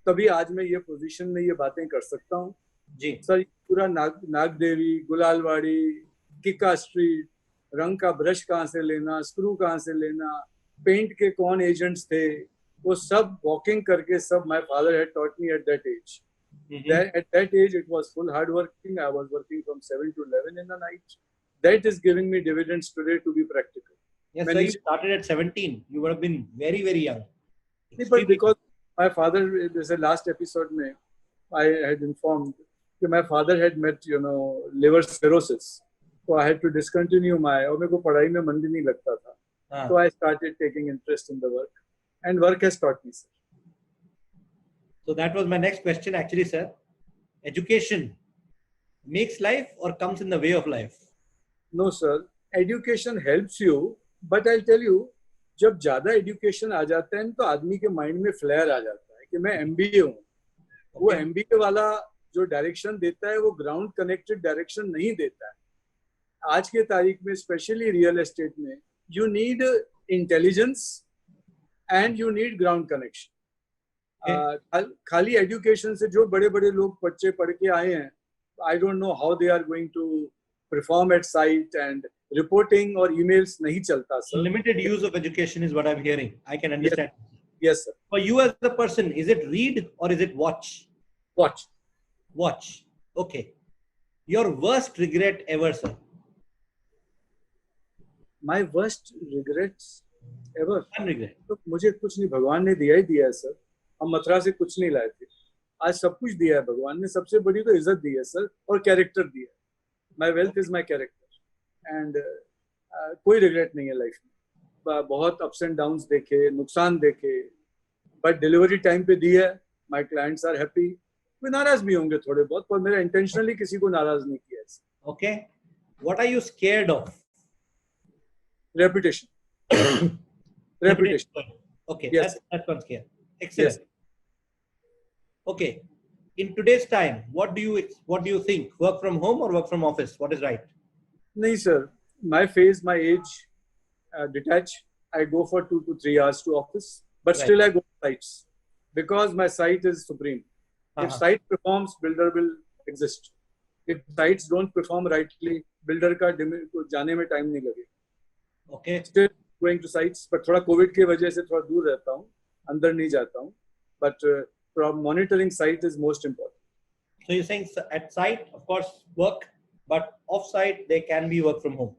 तभी आज मैं ये पोजीशन में ये बातें कर सकता हूँ. जी सर पूरा नागदेवी, गुलालवाड़ी, किका स्ट्रीट, रंग का ब्रश कहाँ से लेना, स्क्रू कहाँ से लेना, पेंट के कौन एजेंट्स थे, वो सब वॉकिंग करके सब my father had taught me at that age. At that age, it was full hard working. I was working from 7 to 11 in the night. That is giving me dividends today to be practical. Yes, sir, you started at 17. You would have been very, very young. But because my father, there's a last episode mein, I had informed that my father had met, liver cirrhosis. So I had to discontinue और मेरे को पढ़ाई में मन भी नहीं लगता था. So I started taking interest in the work. And work has taught me, sir. So that was my next question actually, sir. Education makes life or comes in the way of life? No, sir. Education helps you, but I'll tell you, जब ज़्यादा education आ जाता है तो आदमी के mind में flare आ जाता है कि मैं MBA हूँ. वो MBA वाला जो direction देता है वो ground connected direction नहीं देता है. आज के तारीख में especially real estate में you need intelligence and you need ground connection. खाली एजुकेशन से जो बड़े बड़े लोग बच्चे पढ़ के आए हैं, I don't know how they are going to perform at site and reporting और ईमेल्स नहीं चलता sir. Limited use of education is what I'm hearing. I can understand. Yes, sir. For you as a person, is it read or is it watch? Watch. Okay. Your worst regret ever, sir? My worst regrets ever? One regret. तो मुझे कुछ नहीं, भगवान ने दिया ही दिया है sir. हम मथुरा से कुछ नहीं लाए थे, आज सब कुछ दिया है भगवान ने. सबसे बड़ी तो इज्जत दी है सर और कैरेक्टर दिया है. My wealth is my character and कोई रिग्रेट नहीं है लाइफ में. बहुत अप्स एंड डाउन्स देखे, नुकसान देखे, बट डिलीवरी टाइम पे दी है. My clients are happy. वे नाराज भी होंगे थोड़े बहुत, पर मेरा इंटेंशनली किसी को नाराज नहीं किया है. Okay. What are you scared of? Reputation. Okay, yes. that's one scare. Excellent. Yes. Okay, in today's time, what do you think? Work from home or work from office? What is right? नहीं sir, my phase, my age, detach. I go for 2 to 3 hours to office, but Right. still I go to sites because my site is supreme. If Uh-huh. site performs, builder will exist. If sites don't perform rightly, builder का को जाने में time नहीं लगेगा. Okay. Still going to sites, but थोड़ा COVID की वजह से थोड़ा दूर रहता हूँ, अंदर नहीं जाता हूँ. But monitoring site is most important. So you're saying at site, of course, work, but off site they can be work from home.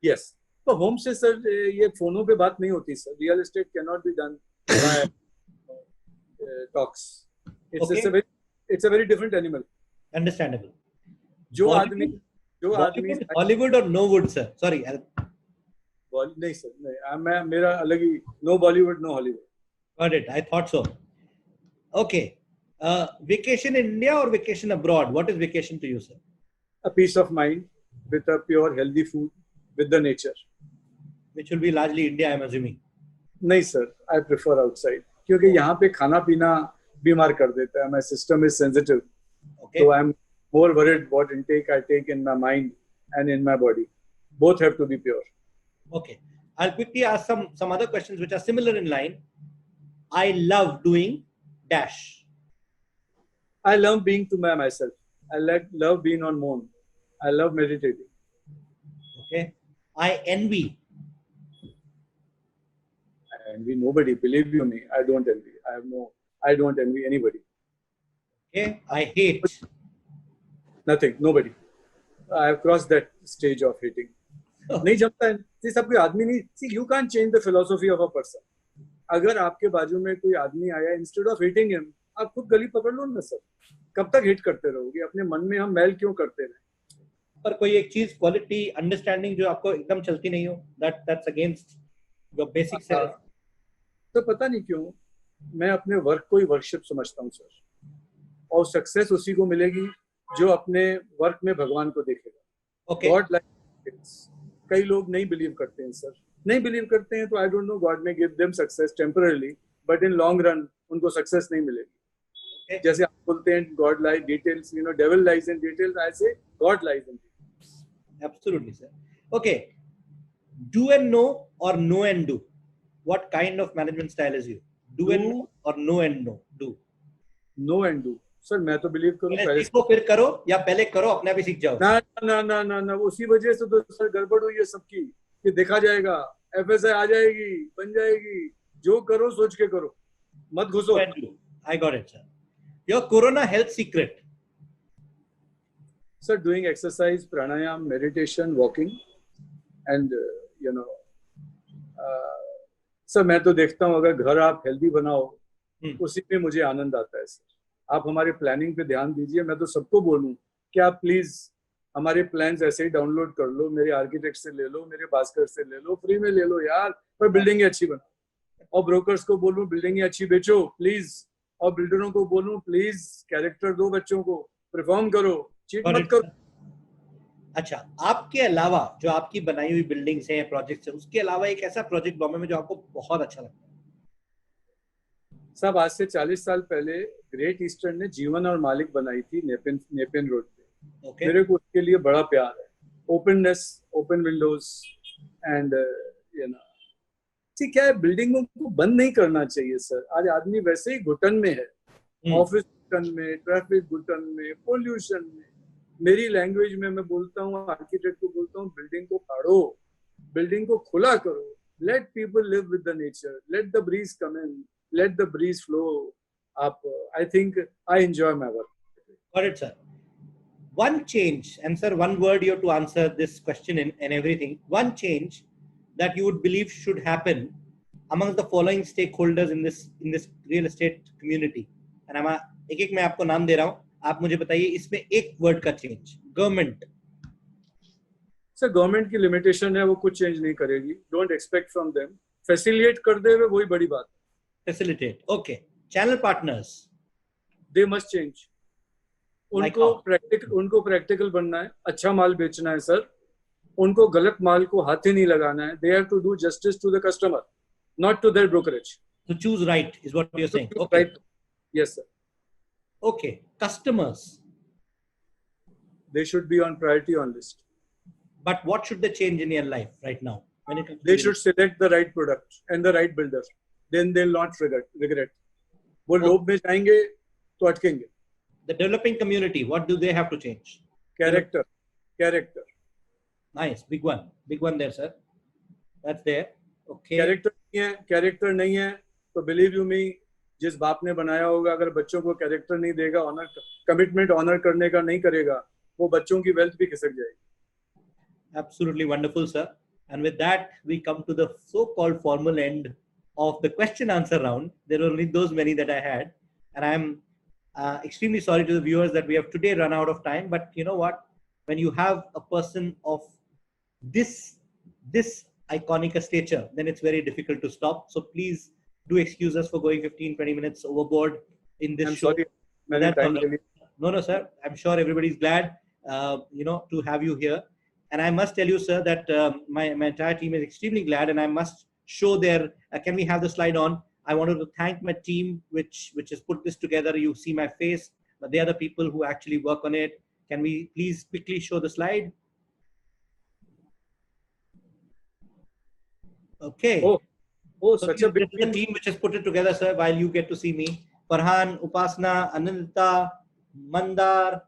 Yes. तो होम से सर ये फोनों पे बात नहीं होती sir. Real estate cannot be done by talks. Okay. It's a very different animal. Understandable. जो आदमी Bollywood or no wood, sir? Sorry. नहीं सर नहीं मैं मेरा अलग ही no Bollywood no Hollywood. Got it. I thought so. Okay. Vacation in India or vacation abroad? What is vacation to you, sir? A peace of mind with a pure healthy food with the nature. Which will be largely India, I'm assuming. नहीं sir, I prefer outside क्योंकि यहाँ पे खाना पीना बीमार कर देता है. My system is sensitive, Okay. so I'm more worried what intake I take in my mind and in my body. Both have to be pure. Okay. I'll quickly ask some other questions which are similar in line. I love doing dash. I love being to myself. I love being on moon. I love meditating. Okay. I envy. I envy nobody. Believe you me, I don't envy. I don't envy anybody. Okay. I hate. Nothing. Nobody. I have crossed that stage of hating. नहीं जमता है. See, सब कोई आदमी नहीं. See, you can't change the philosophy of a person. अगर आपके बाजू में कोई आदमी आया, instead of hating him, आप खुद गली पकड़ लो ना सर. कब तक हिट करते रहोगे? अपने मन में हम मैल क्यों करते रहे? पर कोई एक चीज क्वालिटी अंडरस्टैंडिंग जो आपको एकदम चलती नहीं हो, that's against your basic self. तो पता नहीं क्यों मैं अपने वर्क को ही वर्कशिप समझता हूँ सर. और सक्सेस उसी को मिलेगी जो अपने वर्क में भगवान को देखेगा. Okay. गॉड लाइक कई लोग नहीं बिलीव करते हैं सर. नहीं बिलीव करते हैं तो आई डोंट नो, गॉड में give them success temporarily, but in long run उनको सक्सेस नहीं मिलेगी. Okay. जैसे आप बोलते हैं God lies details, you know, devil lies in details, I say God lies in details. Absolutely, sir. Okay. Do and know or know and do? What kind of management style is you? Do and know or know and know? Do. Know and do. Sir मैं तो believe करूं पहले सीखो फिर करो, या पहले करो अपने आप ही सीख जाओ? ना ना ना ना ना उसी वजह से तो सर गड़बड़ हुई है सबकी. कि देखा जाएगा, एफएसआई आ जाएगी, बन जाएगी. जो करो सोच के करो, मत घुसो. Do and do. I got it, sir. Your Corona health secret? Sir, doing exercise, pranayam, meditation, walking, and you know, sir मैं तो देखता हूँ अगर घर आप हेल्दी बनाओ, उसी में मुझे आनंद आता है सर. आप हमारे प्लानिंग पे ध्यान दीजिए. मैं तो सबको बोलूँ कि आप प्लीज हमारे प्लान्स ऐसे ही डाउनलोड कर लो, मेरे आर्किटेक्ट से ले लो, मेरे भास्कर से ले लो, फ्री में ले लो यार, पर बिल्डिंग अच्छी बनाओ. और ब्रोकर्स को बोलूँ बिल्डिंग अच्छी बेचो प्लीज, और बिल्डरों को बोलूँ प्लीज कैरेक्टर दो बच्चों को, परफॉर्म करो, चीट मत करो. अच्छा, आपके अलावा जो आपकी बनाई हुई बिल्डिंग्स हैं, प्रोजेक्ट्स हैं, उसके अलावा एक ऐसा प्रोजेक्ट बॉम्बे में जो आपको बहुत अच्छा लगता है? सब आज से 40 साल पहले ग्रेट ईस्टर्न ने जीवन और मालिक बनाई थी नेपियन रोड पे. Okay. मेरे को उसके लिए बड़ा प्यार है. Openness, open Windows and you know, ठीक है, बिल्डिंगों को बंद नहीं करना चाहिए सर. आज आदमी वैसे ही घुटन में है, ऑफिस घुटन में, ट्रैफिक घुटन में, पोल्यूशन में. मेरी लैंग्वेज में मैं बोलता हूँ, आर्किटेक्ट को बोलता हूँ, बिल्डिंग को फाड़ो, बिल्डिंग को खुला करो. Let people live with the nature, let the breeze come in, let the breeze flow up. I think I enjoy my work. Got it, sir. One change, and sir, one word you have to answer this question and everything. One change that you would believe should happen among the following stakeholders in this real estate community. And I'm एक मैं आपको नाम दे रहा हूँ, आप मुझे बताइए इसमें एक वर्ड का चेंज. गवर्नमेंट. सर गवर्नमेंट की लिमिटेशन है, वो कुछ चेंज नहीं करेगी. Don't expect from them. Facilitate कर दे वही बड़ी बात. Facilitate. Okay. Channel partners. They must change. उनको प्रैक्टिकल बनना है, अच्छा माल बेचना है सर. उनको गलत माल को हाथ ही नहीं लगाना है. They have to do justice to the customer, not to their brokerage. To choose right is what you're saying. Okay. Right. Yes, sir. Okay. Customers. They should be on priority on list. But what should they change in your life right now? when it comes They to should select the right product and the right builder. Then they'll not regret. वो लोभ में जाएंगे तो अटकेंगे. the developing community? What do they have to change? Character. Nice, big one there, sir. That's there. Okay. Character नहीं है तो believe you me, जिस बाप ने बनाया होगा अगर बच्चों को कैरेक्टर नहीं देगा, ऑनर कमिटमेंट ऑनर करने का नहीं करेगा, वो बच्चों की वेल्थ भी खिसक जाएगी. Absolutely wonderful, sir. And with that, we come to the so-called formal end of the question answer round. There were only those many that I had, and I'm extremely sorry to the viewers that we have today run out of time. But you know what? When you have a person of this iconic a stature, then it's very difficult to stop. So please do excuse us for going 15-20 minutes overboard in this show. Sorry. No, sir. I'm sure everybody's glad, to have you here. And I must tell you, sir, that my entire team is extremely glad, and I must show their. Can we have the slide on? I wanted to thank my team, which has put this together. You see my face, but they are the people who actually work on it. Can we please quickly show the slide? Okay. Oh, So such a big the team which has put it together, sir. While you get to see me, Farhan, Upasna, Ananta, Mandar,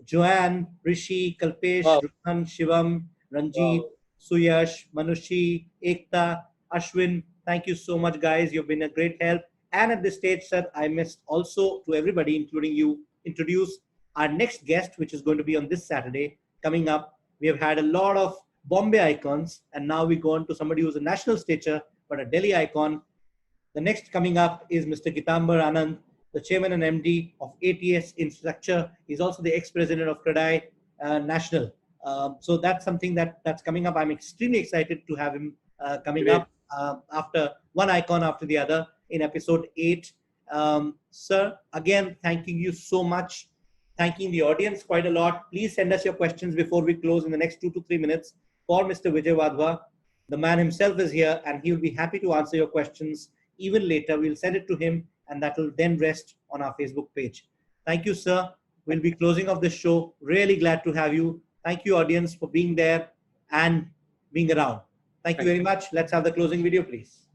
Joanne, Rishi, Kalpesh, Wow. Rohan, Shivam, Ranjit, Suyash, Manushi, Ekta, Ashwin. Thank you so much, guys. You've been a great help. And at this stage, sir, I must also, to everybody, including you, introduce our next guest, which is going to be on this Saturday coming up. We have had a lot of Bombay icons, and now we go on to somebody who's a national stature, but a Delhi icon. The next coming up is Mr. Gitambar Anand, the chairman and MD of ATS Infrastructure. He's also the ex-president of CREDAI National. So that's something that's coming up. I'm extremely excited to have him coming up after one icon after the other in episode 8. Sir, again, thanking you so much. Thanking the audience quite a lot. Please send us your questions before we close in the next 2 to 3 minutes for Mr. Vijay Wadhwa. The man himself is here, and he will be happy to answer your questions even later. We'll send it to him, and that will then rest on our Facebook page. Thank you, sir. We'll be closing off this show. Really glad to have you. Thank you, audience, for being there and being around. Thank you very much. Let's have the closing video, please.